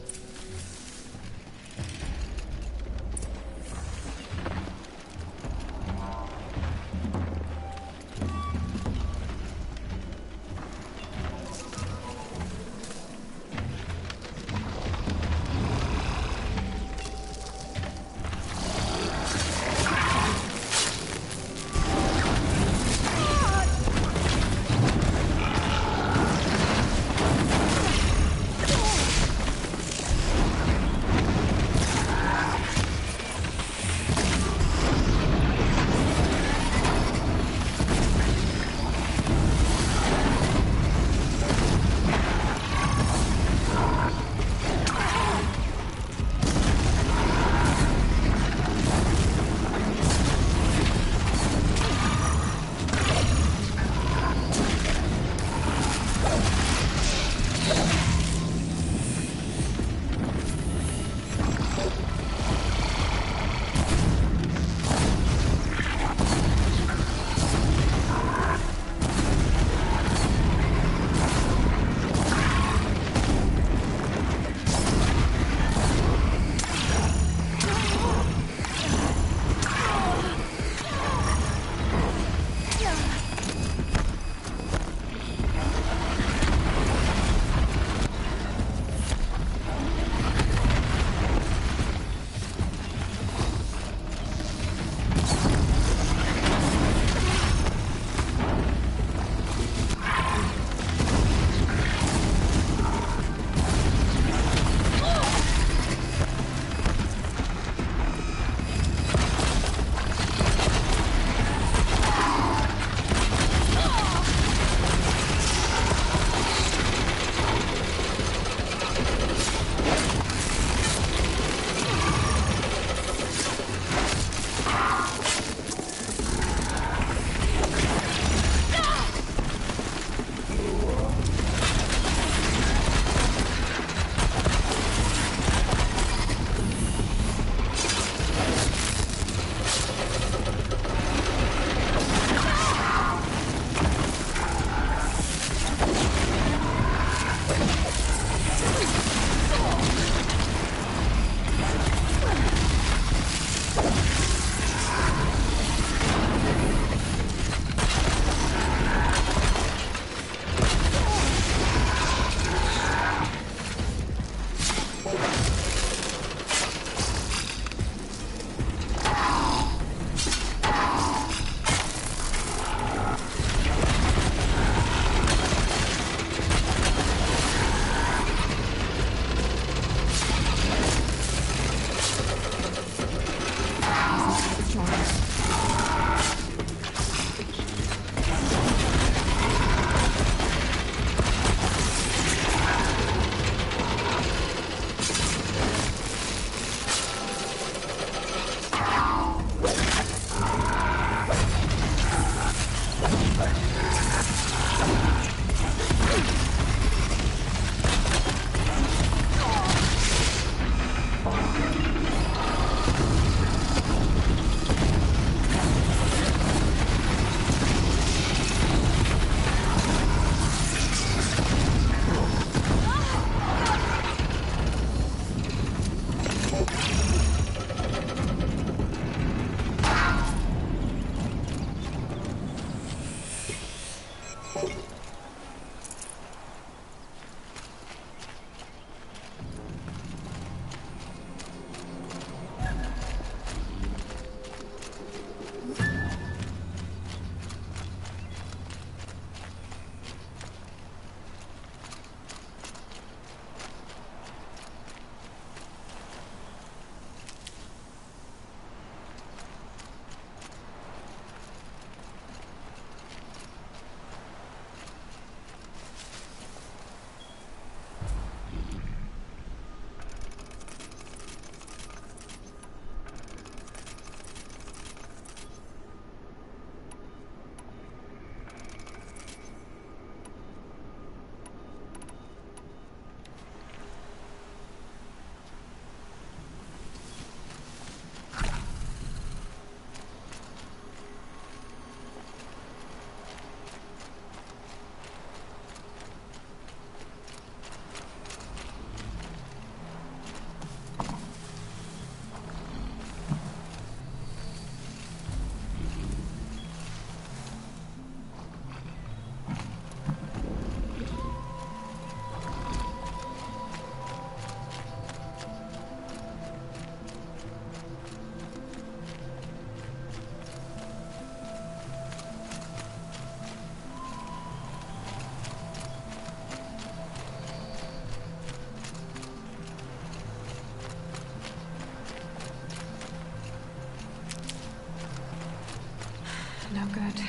But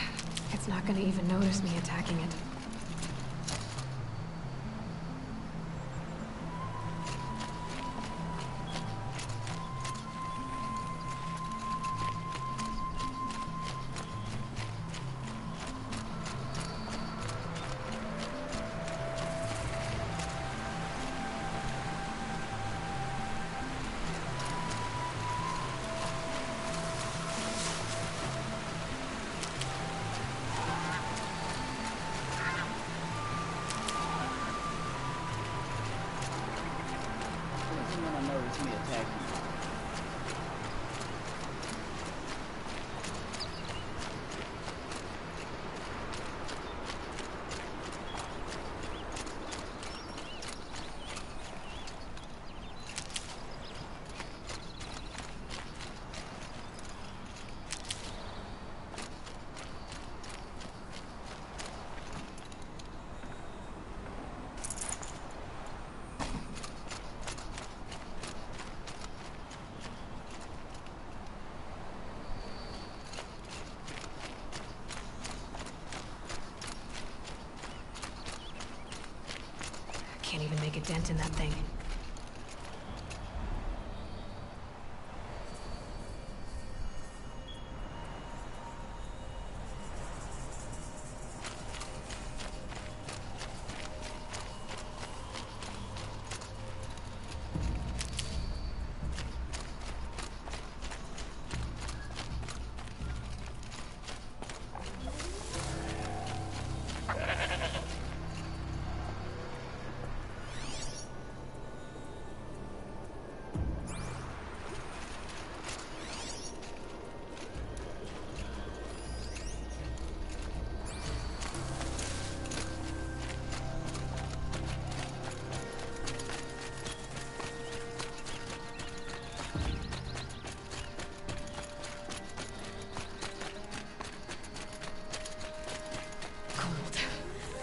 it's not gonna even notice me attacking it. Can't even make a dent in that thing.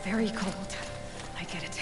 Very cold. I get it.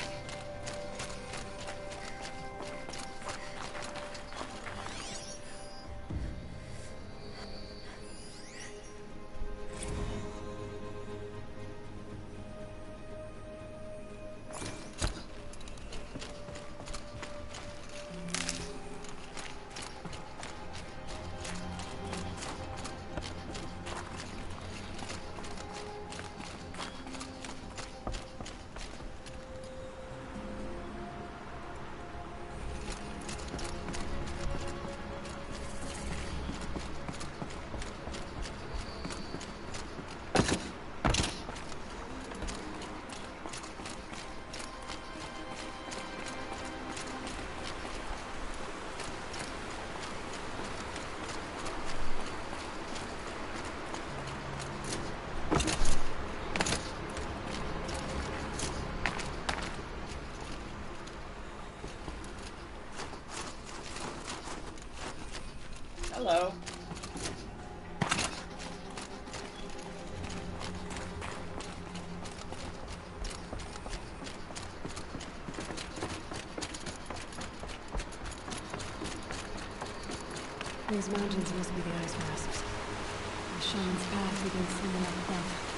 Hello. These mountains must be the ice wasps. The shaman's path begins somewhere up above.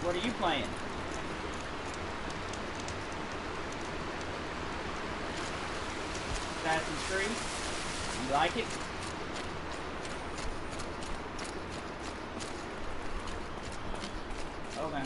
What are you playing? Assassin's Creed? You like it? Okay.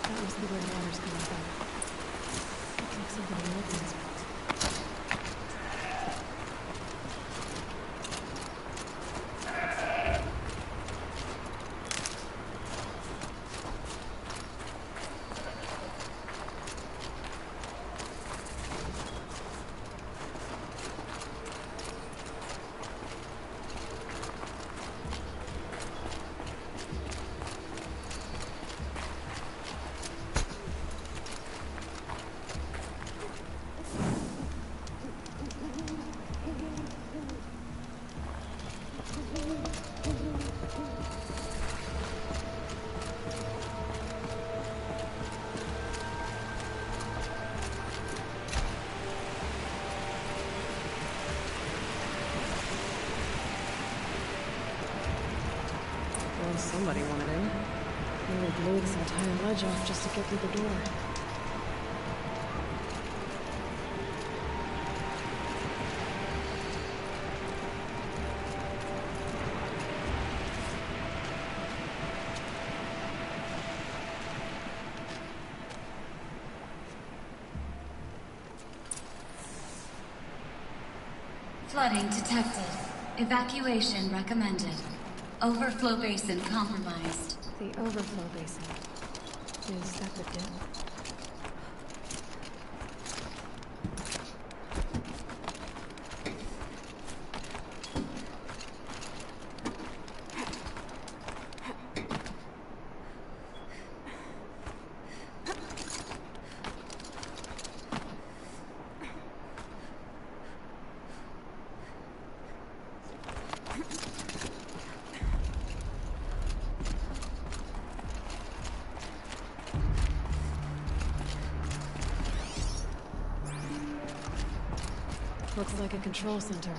That must be where the water's coming from. Looks like something else is built. Well, somebody wanted in. Nearly blew this entire ledge off just to get through the door. Flooding detected. Evacuation recommended. Overflow basin compromised. The overflow basin. Is that the dip? Looks like a control center.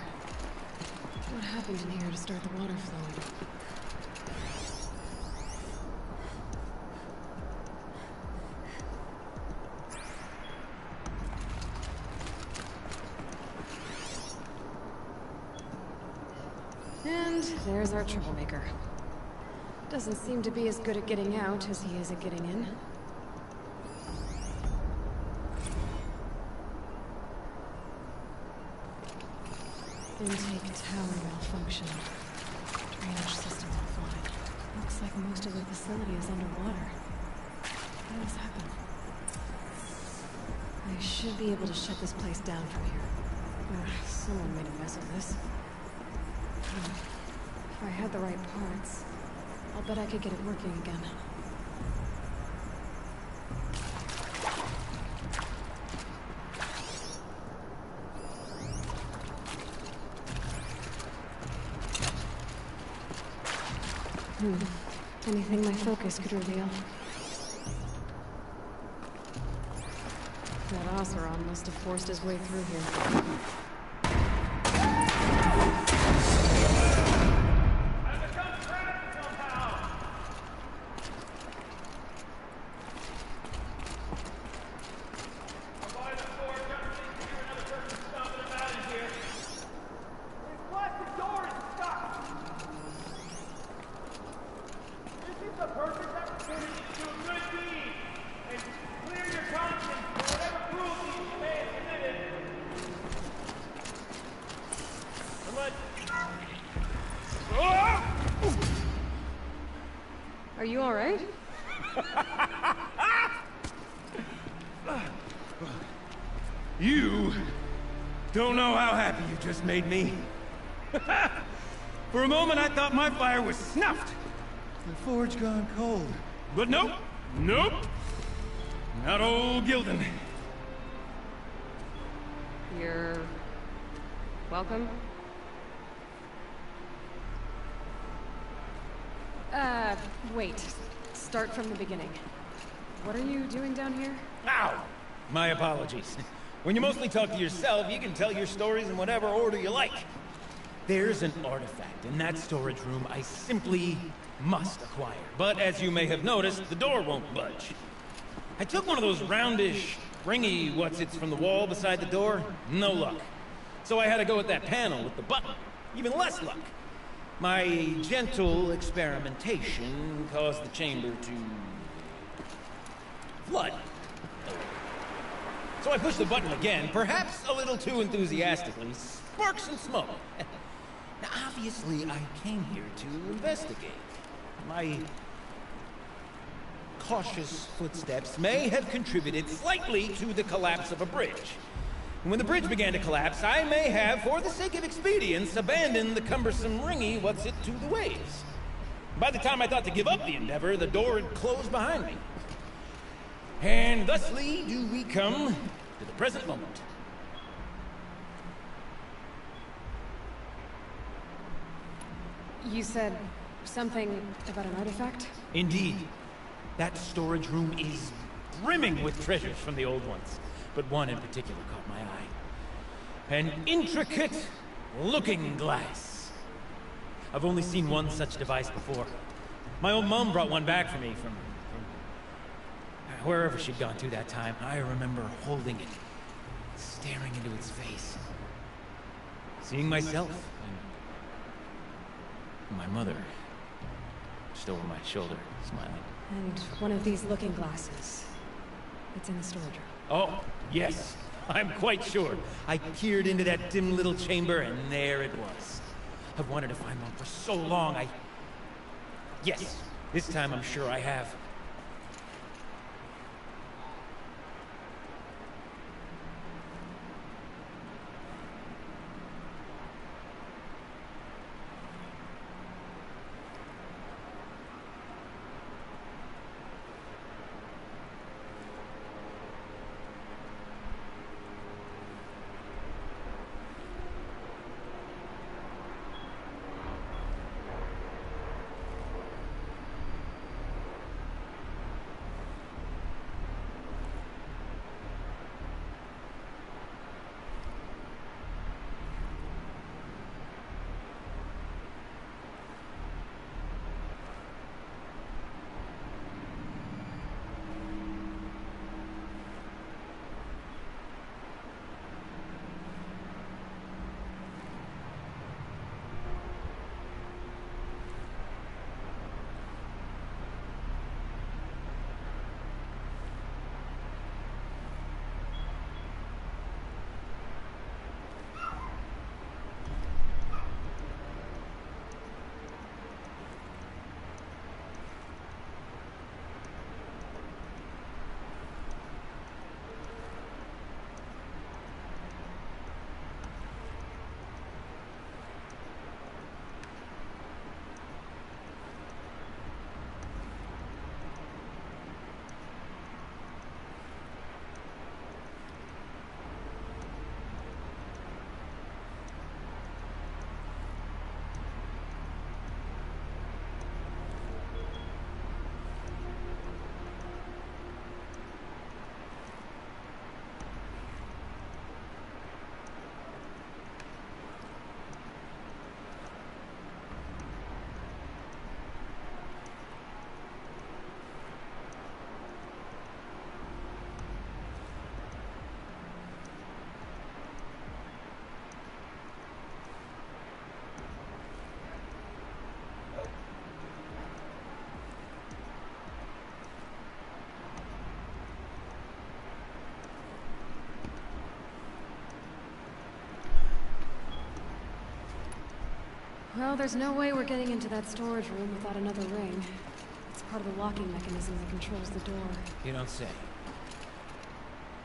What happened in here to start the water flowing? And there's our troublemaker. Doesn't seem to be as good at getting out as he is at getting in. Intake tower malfunction. Drainage system offline. Looks like most of the facility is underwater. What has happened? I should be able to shut this place down from here. Someone made a mess of this. If I had the right parts, I'll bet I could get it working again. Anything my focus could reveal. That Oseram must have forced his way through here. Are you all right? You don't know how happy you just made me. For a moment, I thought my fire was snuffed. The forge gone cold. But nope. Nope. Not old Gildan. You're... welcome? Wait. Start from the beginning. What are you doing down here? Ow! My apologies. When you mostly talk to yourself, you can tell your stories in whatever order you like. There's an artifact in that storage room I simply must acquire. But as you may have noticed, the door won't budge. I took one of those roundish, ringy what's-its from the wall beside the door. No luck. So I had to go with that panel with the button. Even less luck. My gentle experimentation caused the chamber to... flood. So I pushed the button again, perhaps a little too enthusiastically. Sparks and smoke. Now, obviously, I came here to investigate. My cautious footsteps may have contributed slightly to the collapse of a bridge. And when the bridge began to collapse, I may have, for the sake of expedience, abandoned the cumbersome ringy what's-it to the waves. By the time I thought to give up the endeavor, the door had closed behind me. And thusly do we come to the present moment. You said something about an artifact? Indeed. That storage room is brimming with treasures from the old ones. But one in particular caught my eye. An intricate looking glass. I've only seen one such device before. My old mom brought one back for me from wherever she'd gone to that time. I remember holding it, staring into its face, seeing myself and my mother just over my shoulder, smiling. And one of these looking glasses. It's in the storage room. Oh, yes. I'm quite sure. I peered into that dim little chamber, and there it was. I've wanted to find one for so long, Yes, this time I'm sure I have. Well, there's no way we're getting into that storage room without another ring. It's part of the locking mechanism that controls the door. You don't say.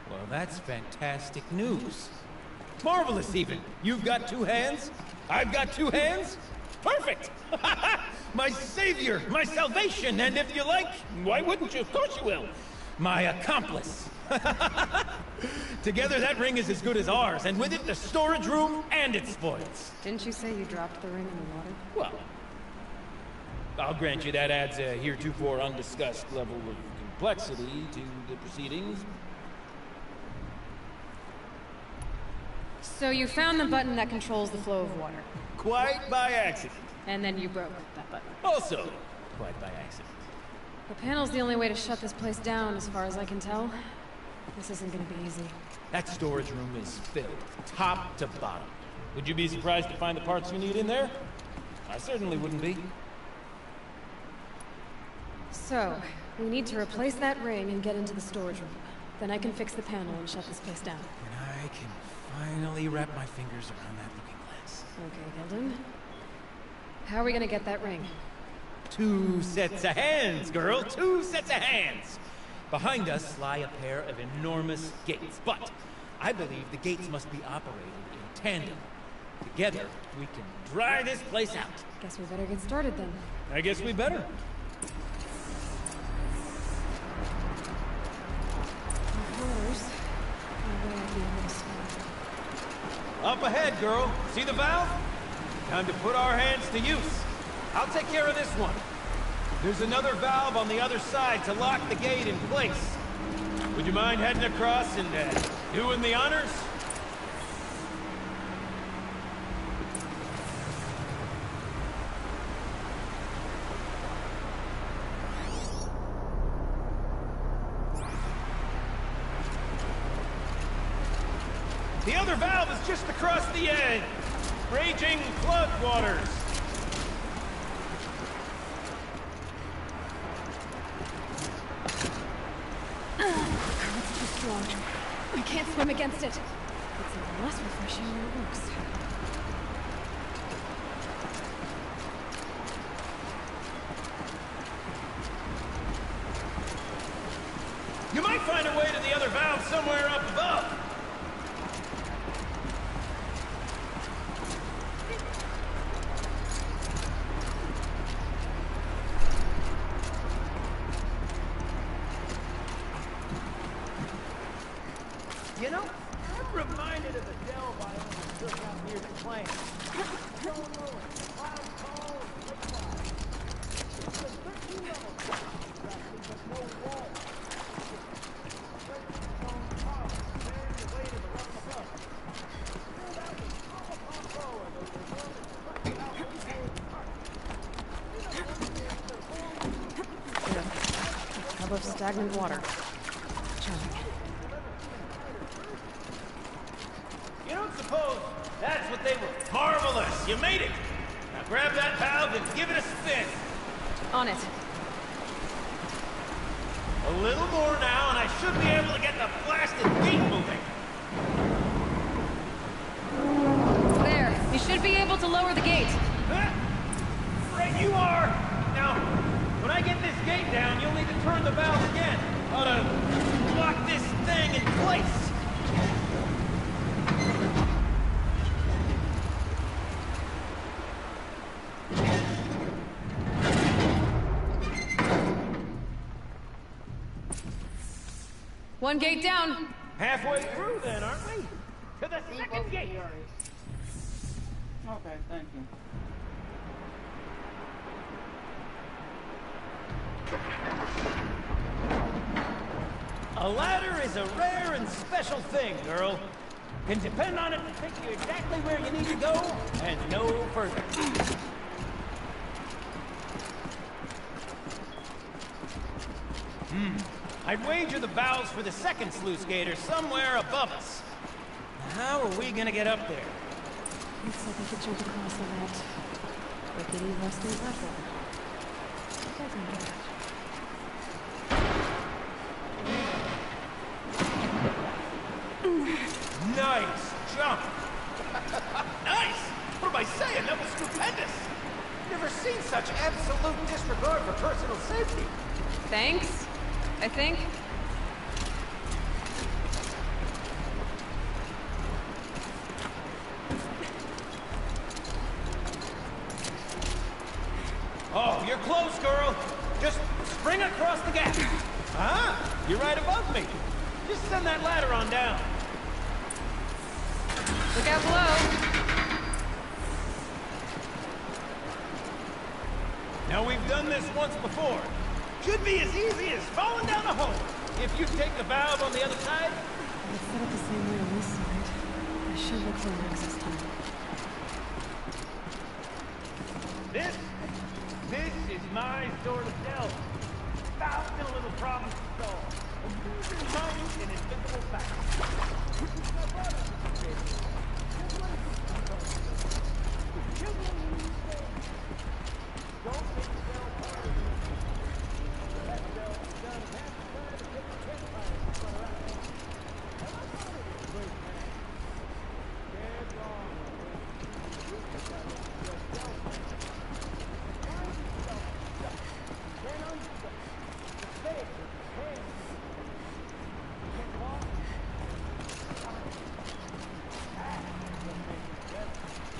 Well, that's fantastic news. Marvelous, even. You've got two hands. I've got two hands. Perfect! My savior, my salvation, and if you like, why wouldn't you? Of course you will. My accomplice. Together, that ring is as good as ours, and with it, the storage room and its spoils. Didn't you say you dropped the ring in the water? Well, I'll grant you that adds a heretofore undiscussed level of complexity to the proceedings. So you found the button that controls the flow of water. Quite by accident. And then you broke that button. Also, quite by accident. The panel's the only way to shut this place down, as far as I can tell. This isn't gonna be easy. That storage room is filled, top to bottom. Would you be surprised to find the parts you need in there? I certainly wouldn't be. So, we need to replace that ring and get into the storage room. Then I can fix the panel and shut this place down. And I can finally wrap my fingers around that looking glass. Okay, Gilden. How are we gonna get that ring? 2 sets of hands, girl! 2 sets of hands! Behind us lie a pair of enormous gates, but I believe the gates must be operated in tandem. Together, we can dry this place out. Guess we better get started then. I guess we better. Up ahead, girl. See the valve? Time to put our hands to use. I'll take care of this one. There's another valve on the other side to lock the gate in place. Would you mind heading across and doing the honors? The other valve is just across the edge. Raging flood waters. It's too strong. I can't swim against it. It's even less refreshing when it works. You might find a way to the other valve somewhere up above. You know, I'm reminded of the delve I almost took out near the plant. Stone ruins, wild cold, It's been 13 levels, but no wall. Stone columns bearing the weight of the rough stuff. Filled out with small combo of those enormous truck A tub of stagnant water. Charming. You don't suppose that's what they were? Marvelous! You made it! Now grab that valve and give it a spin. On it. A little more now, and I should be able to get the blasted gate moving. There. You should be able to lower the gate. Right you are! Now, when I get this gate down, you'll need to turn the valve again. Ought to lock this thing in place. One gate down. Halfway through then, aren't we? To the second gate! Okay, thank you. A ladder is a rare and special thing, girl. Can depend on it to take you exactly where you need to go, and no further. I'd wager the valves for the second sluice gate are somewhere above us. How are we gonna get up there? Looks like I could jump across on that rickety rusting platform. I can do that. Nice jump! Nice! What am I saying? That was stupendous! Never seen such absolute disregard for personal safety. Thanks, I think. you're close, girl. Just spring across the gap. Ah, you're right above me. Just send that ladder on down. Look out below. Now, we've done this once before. Should be as easy as falling down a hole. If you take the valve on the other side. It's set up the same way on this side. I should look for an access tunnel. This is my sword of Delve. 1,000 little problems to solve. A tiny and invisible fact.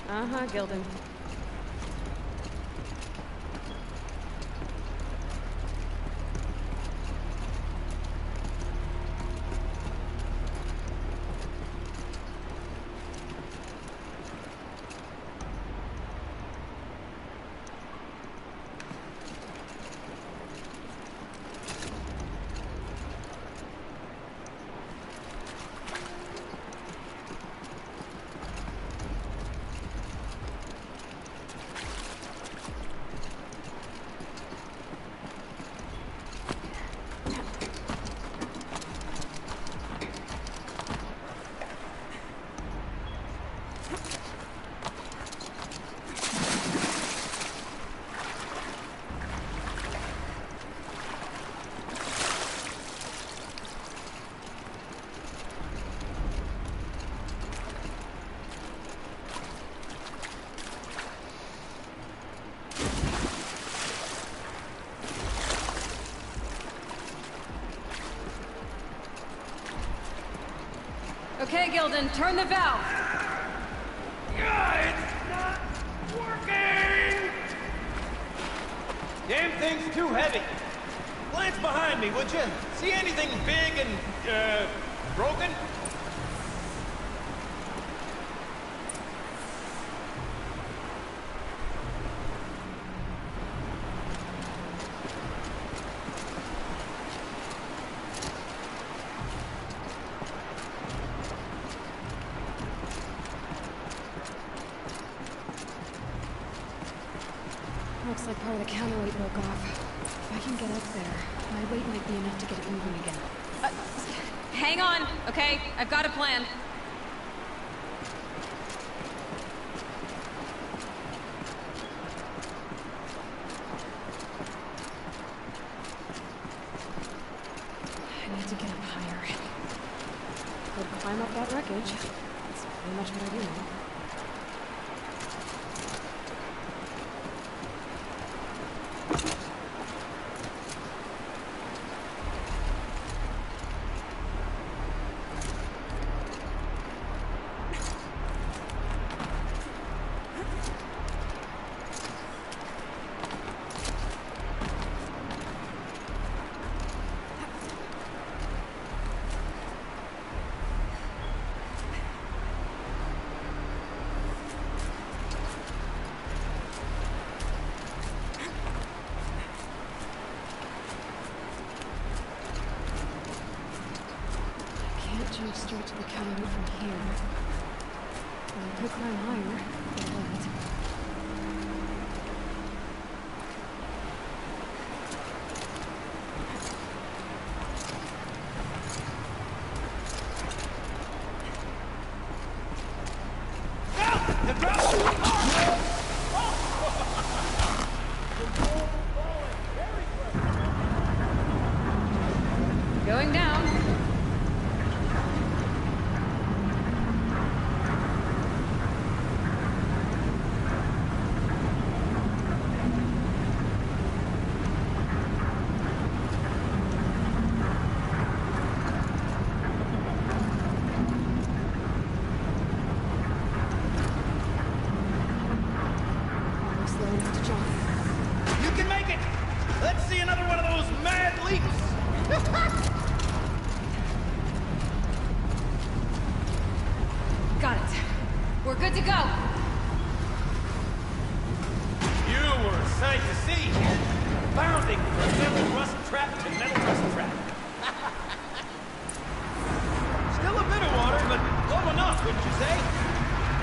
Uh-huh, Gildan. Okay, Gildan, turn the valve. It's not working! Damn thing's too heavy. Glance behind me, would you? See anything big and, broken? Looks like part of the counterweight broke off. If I can get up there, my weight might be enough to get it moving again. Hang on, okay? I've got a plan. I need to get up higher. Could climb up that wreckage. That's pretty much what I do now. Jump straight to the counterweight from here. I could climb higher, but what? Going down. Bounding from metal rust trap to metal rust trap. Still a bit of water, but low enough, wouldn't you say?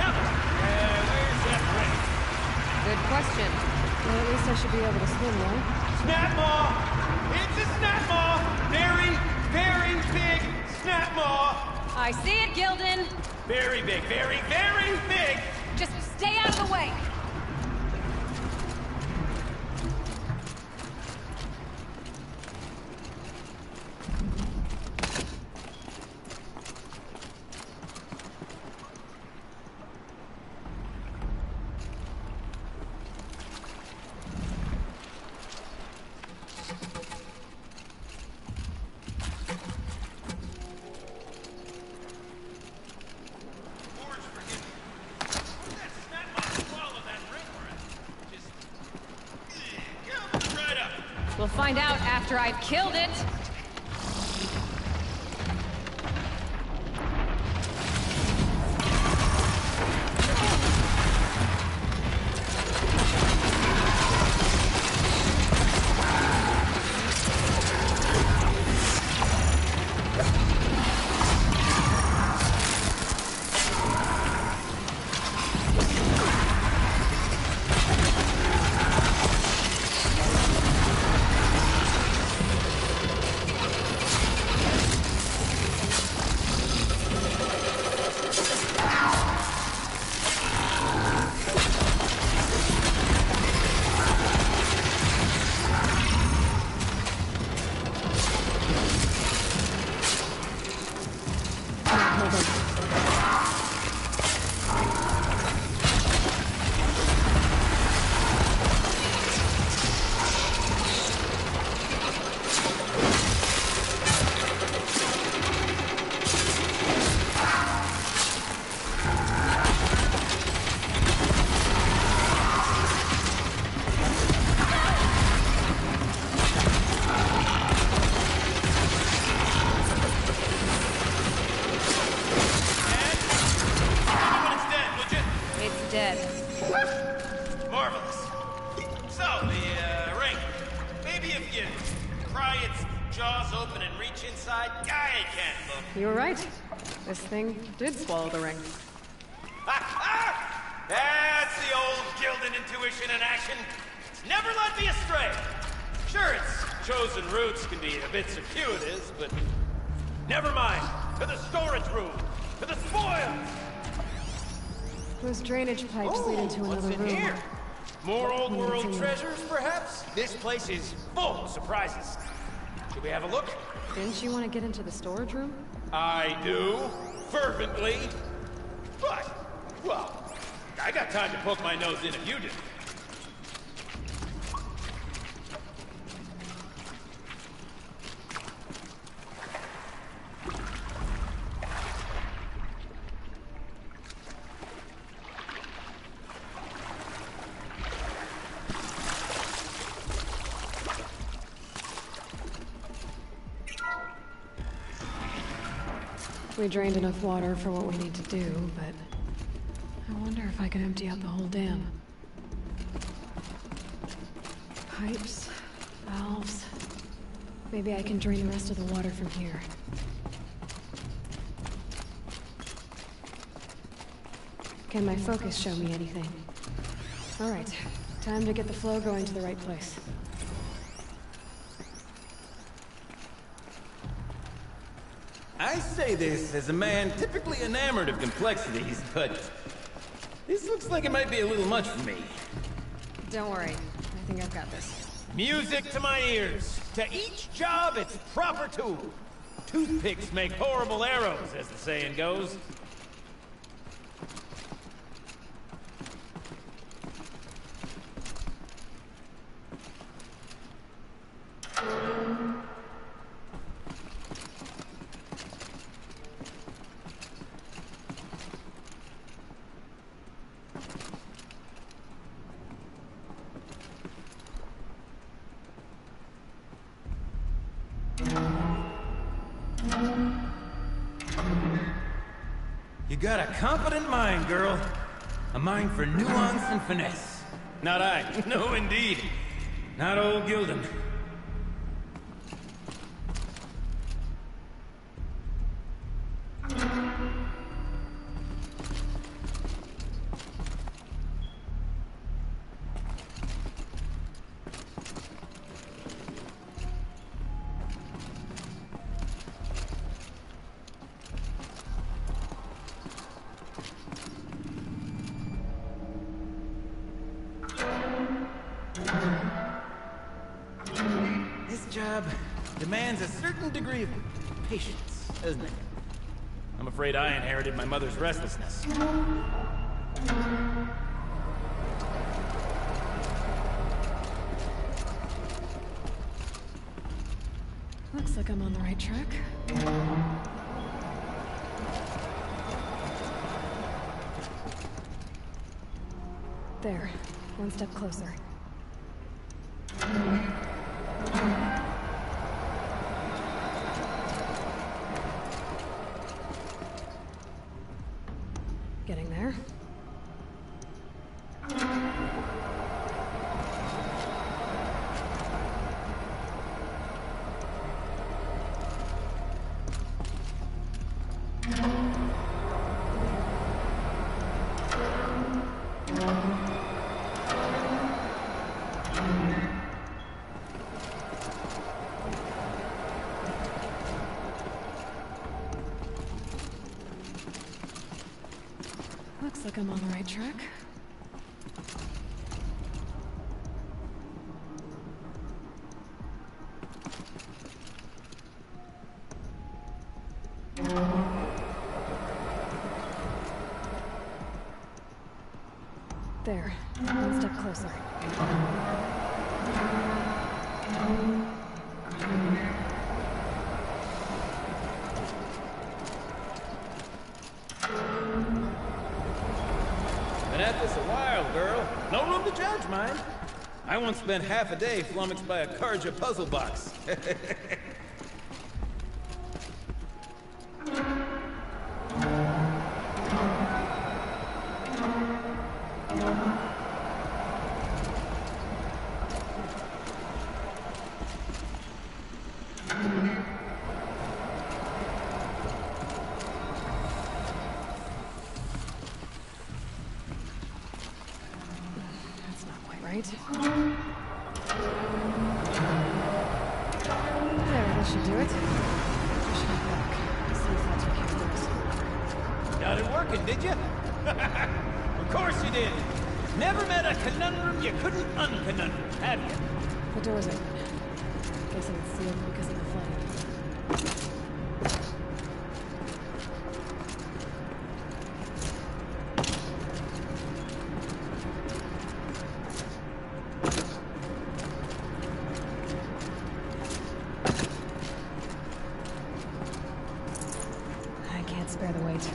Now, where's that ring? Good question. Well, at least I should be able to swim, right? Snap maw! It's a snap maw! Very, very big snap maw! I see it, Gildan. Very big, very, very big! Just stay out of the way. We'll find out after I've killed it. You were right. This thing did swallow the ring. That's the old Gildan intuition in action. It's never led me astray. Sure, its chosen routes can be a bit circuitous, but never mind. To the storage room. To the spoils. Those drainage pipes lead into another room. What's in here? More old world treasures, perhaps? This place is full of surprises. Should we have a look? Didn't you want to get into the storage room? I do, fervently. But, well, I got time to poke my nose in if you do. We drained enough water for what we need to do, but I wonder if I could empty out the whole dam. Pipes, valves. Maybe I can drain the rest of the water from here. Can my focus show me anything? All right, time to get the flow going to the right place. I say this as a man typically enamored of complexities, but this looks like it might be a little much for me. Don't worry, I think I've got this. Music to my ears. To each job, its proper tool. Toothpicks make horrible arrows, as the saying goes. You got a confident mind, girl. A mind for nuance and finesse. Not I. No, indeed. Not old Gildan. This job demands a certain degree of patience, doesn't it? I'm afraid I inherited my mother's restlessness. Looks like I'm on the right track. There. One step closer. Getting there. Looks like I'm on the right track. There. One step closer. Been at this a while, girl. No room to judge, mind. I once spent half a day flummoxed by a Karja puzzle box. Right? There, that should do it. I should head back. See if that took care of this. Got it working, did you? Of course you did. Never met a conundrum you couldn't unconundrum, have you? The door's open. Guessing it's sealed because of the flooding. Spare the weight.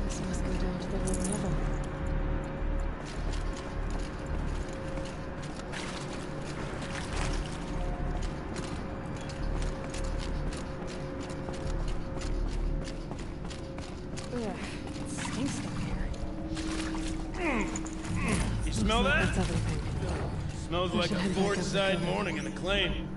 This must go down to the lower level. You smell that? That's everything. Smells like a Fordside morning in the claim.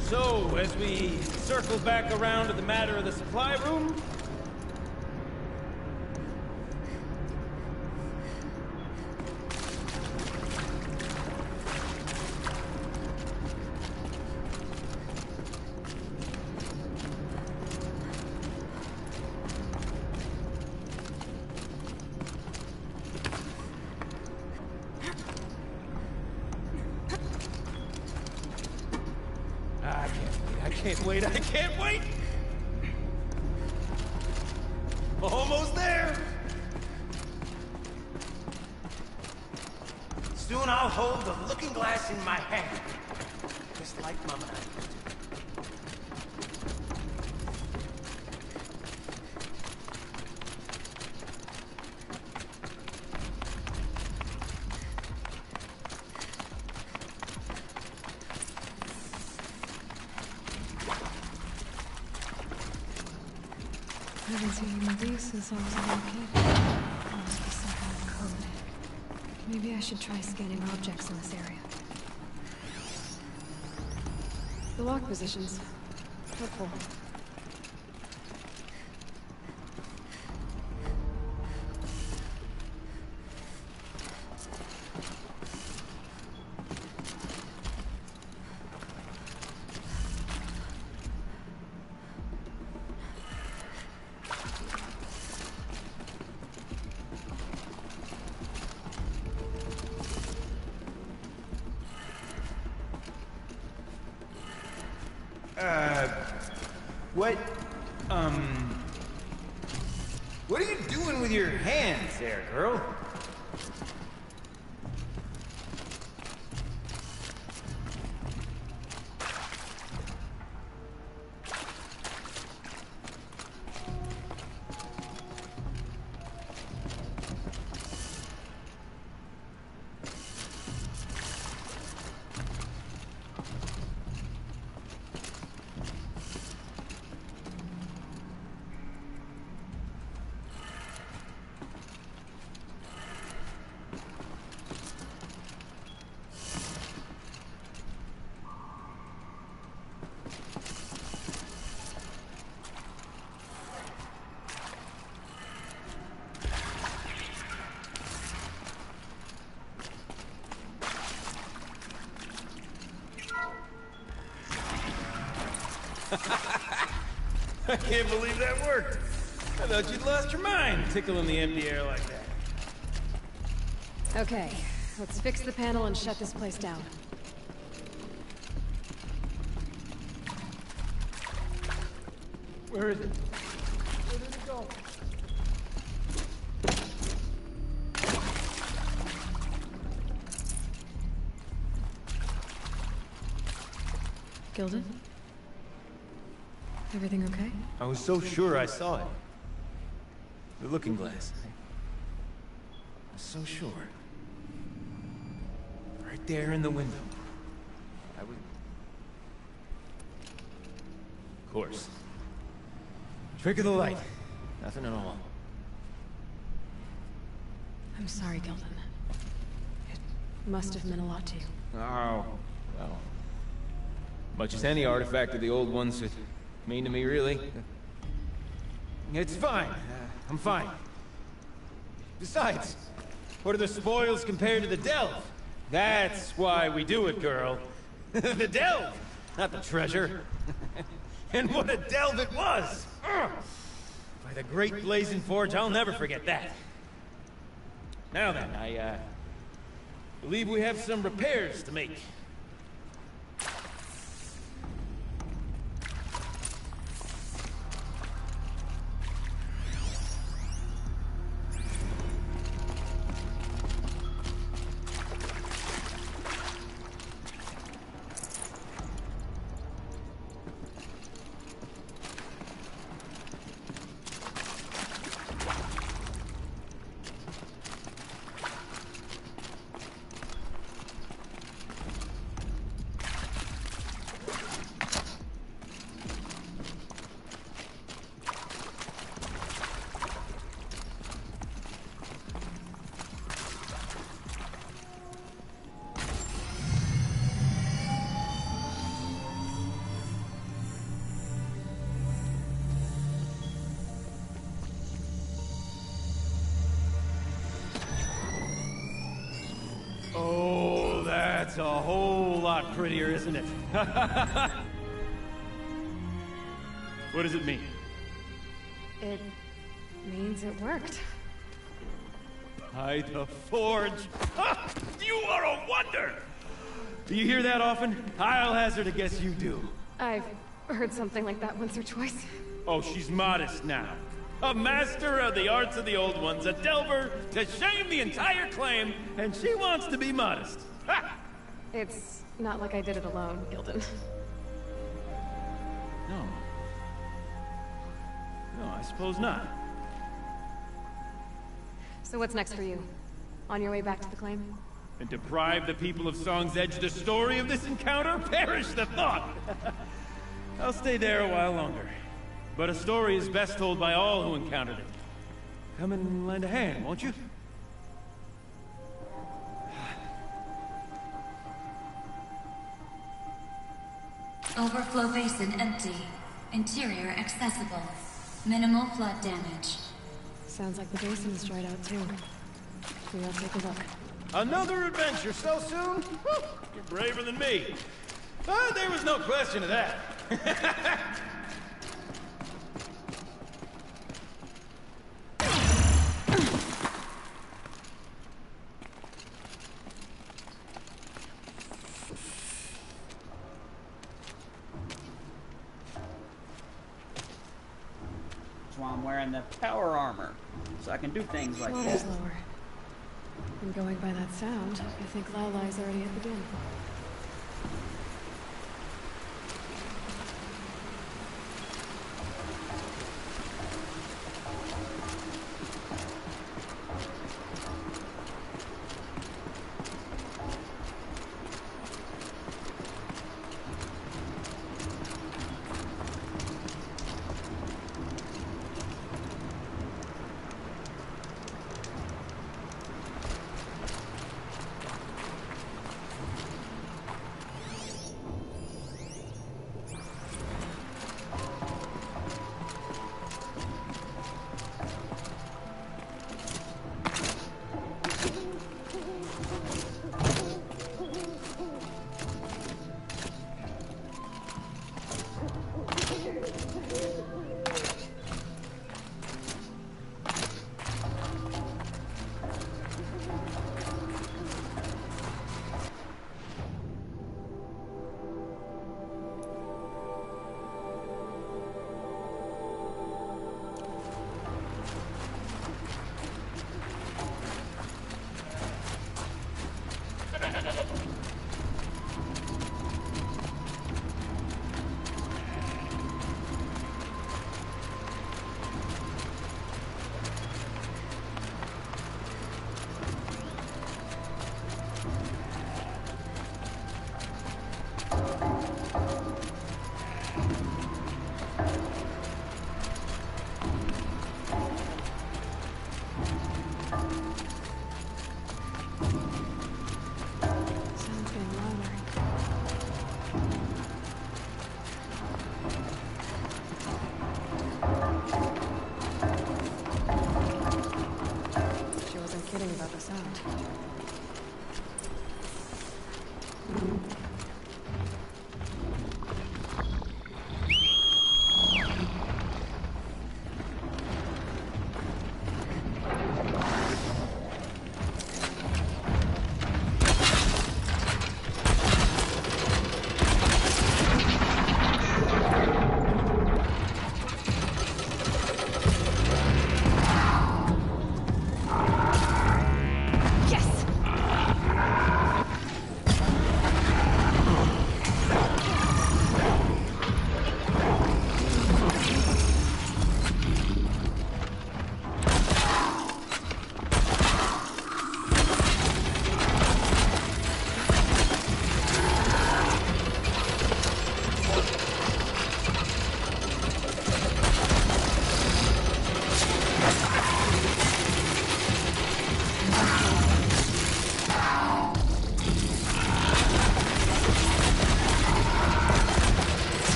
So, as we circle back around to the matter of the supply room, I can't wait! Almost there! Soon I'll hold the looking glass in my hand. Just like Mama. I haven't seen one of these since I was a little kid. There must be some kind of code. Maybe I should try scanning objects in this area. The lock positions. Helpful. What are you doing with your hands there, girl? I can't believe that worked. I thought you'd lost your mind, tickling the empty air like that. Okay, let's fix the panel and shut this place down. Where is it? Where did it go? Gilden? Everything okay? I was so sure I saw it. The looking glass. I was so sure. Right there in the window. I was... Of course. Trick of the light. Nothing at all. I'm sorry, Gilden. It must have meant a lot to you. Oh, well. Much as any artifact of the old ones would mean to me, really. It's fine. I'm fine. Besides, what are the spoils compared to the delve? That's why we do it, girl. The delve, not the treasure. And what a delve it was! By the great Blazing Forge, I'll never forget that. Now then, I believe we have some repairs to make. Oh, that's a whole lot prettier, isn't it? What does it mean? It means it worked. By the Forge! Ha! You are a wonder! Do you hear that often? I'll hazard a guess you do. I've heard something like that once or twice. Oh, she's modest now. A master of the arts of the old ones, a delver to shame the entire claim, and she wants to be modest. Ha! It's not like I did it alone, Gildan. No. No, I suppose not. So what's next for you? On your way back to the claim? And deprive the people of Song's Edge the story of this encounter? Perish the thought! I'll stay there a while longer. But a story is best told by all who encountered it. Come and lend a hand, won't you? Overflow basin empty. Interior accessible. Minimal flood damage. Sounds like the basin is dried out too. Maybe I'll take a look. Another adventure so soon? Whew, you're braver than me. There was no question of that. That's why I'm wearing the power armor, so I can do things like Water's that. lower. And going by that sound, I think Laolai's already at the den.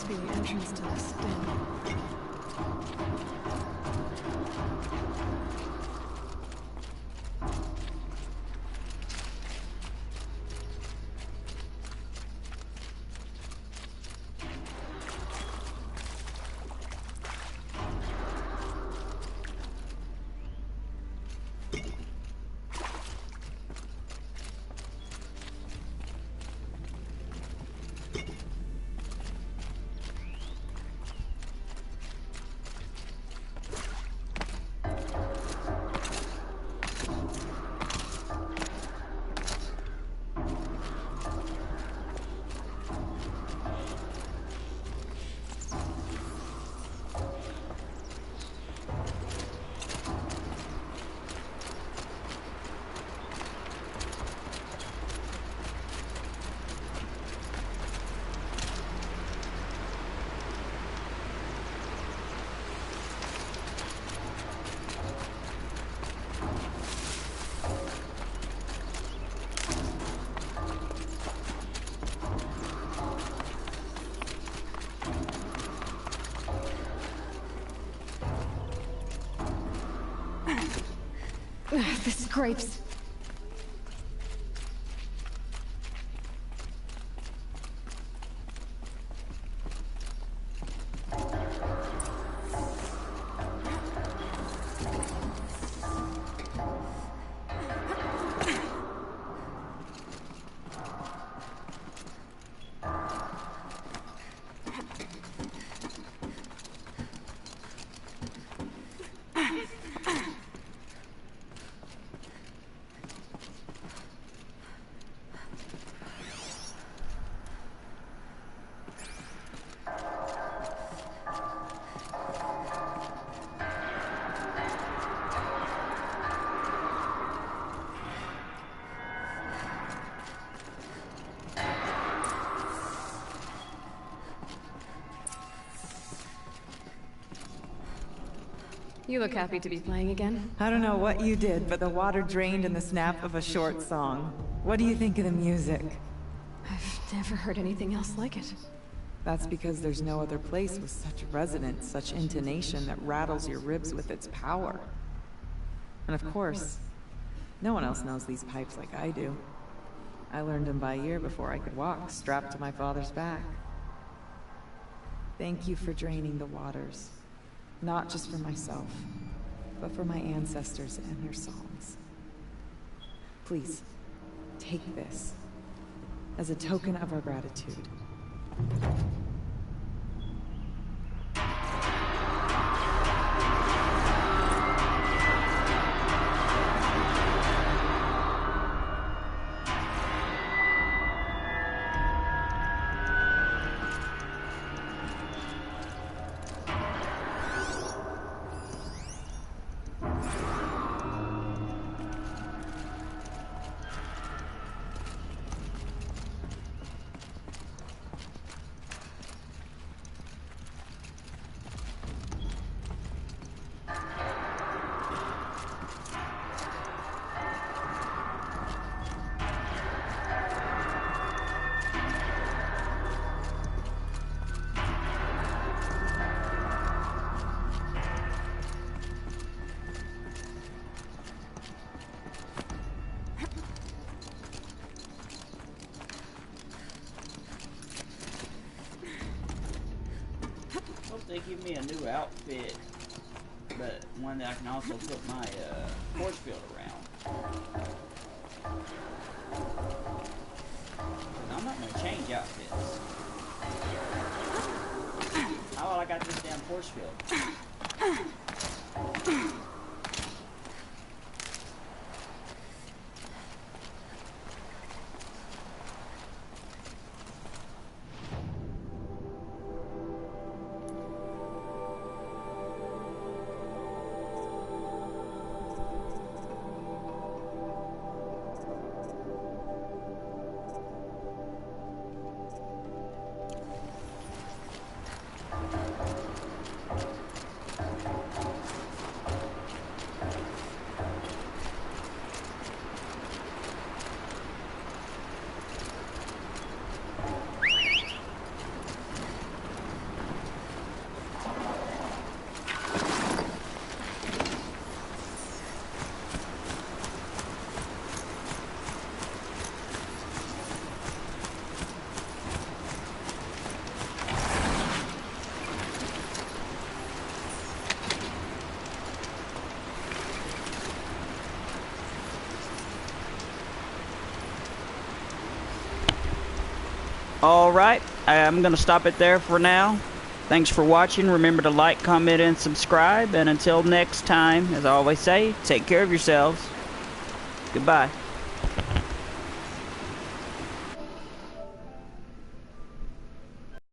must be the entrance to this den. This scrapes. You look happy to be playing again. I don't know what you did, but the water drained in the snap of a short song. What do you think of the music? I've never heard anything else like it. That's because there's no other place with such resonance, such intonation that rattles your ribs with its power. And of course, no one else knows these pipes like I do. I learned them by ear before I could walk, strapped to my father's back. Thank you for draining the waters. Not just for myself, but for my ancestors and their songs. Please, take this as a token of our gratitude. They give me a new outfit, but one that I can also put my force field around. I'm not going to change outfits. How well I got this damn force field? Alright, I'm going to stop it there for now. Thanks for watching. Remember to like, comment, and subscribe. And until next time, as I always say, take care of yourselves. Goodbye.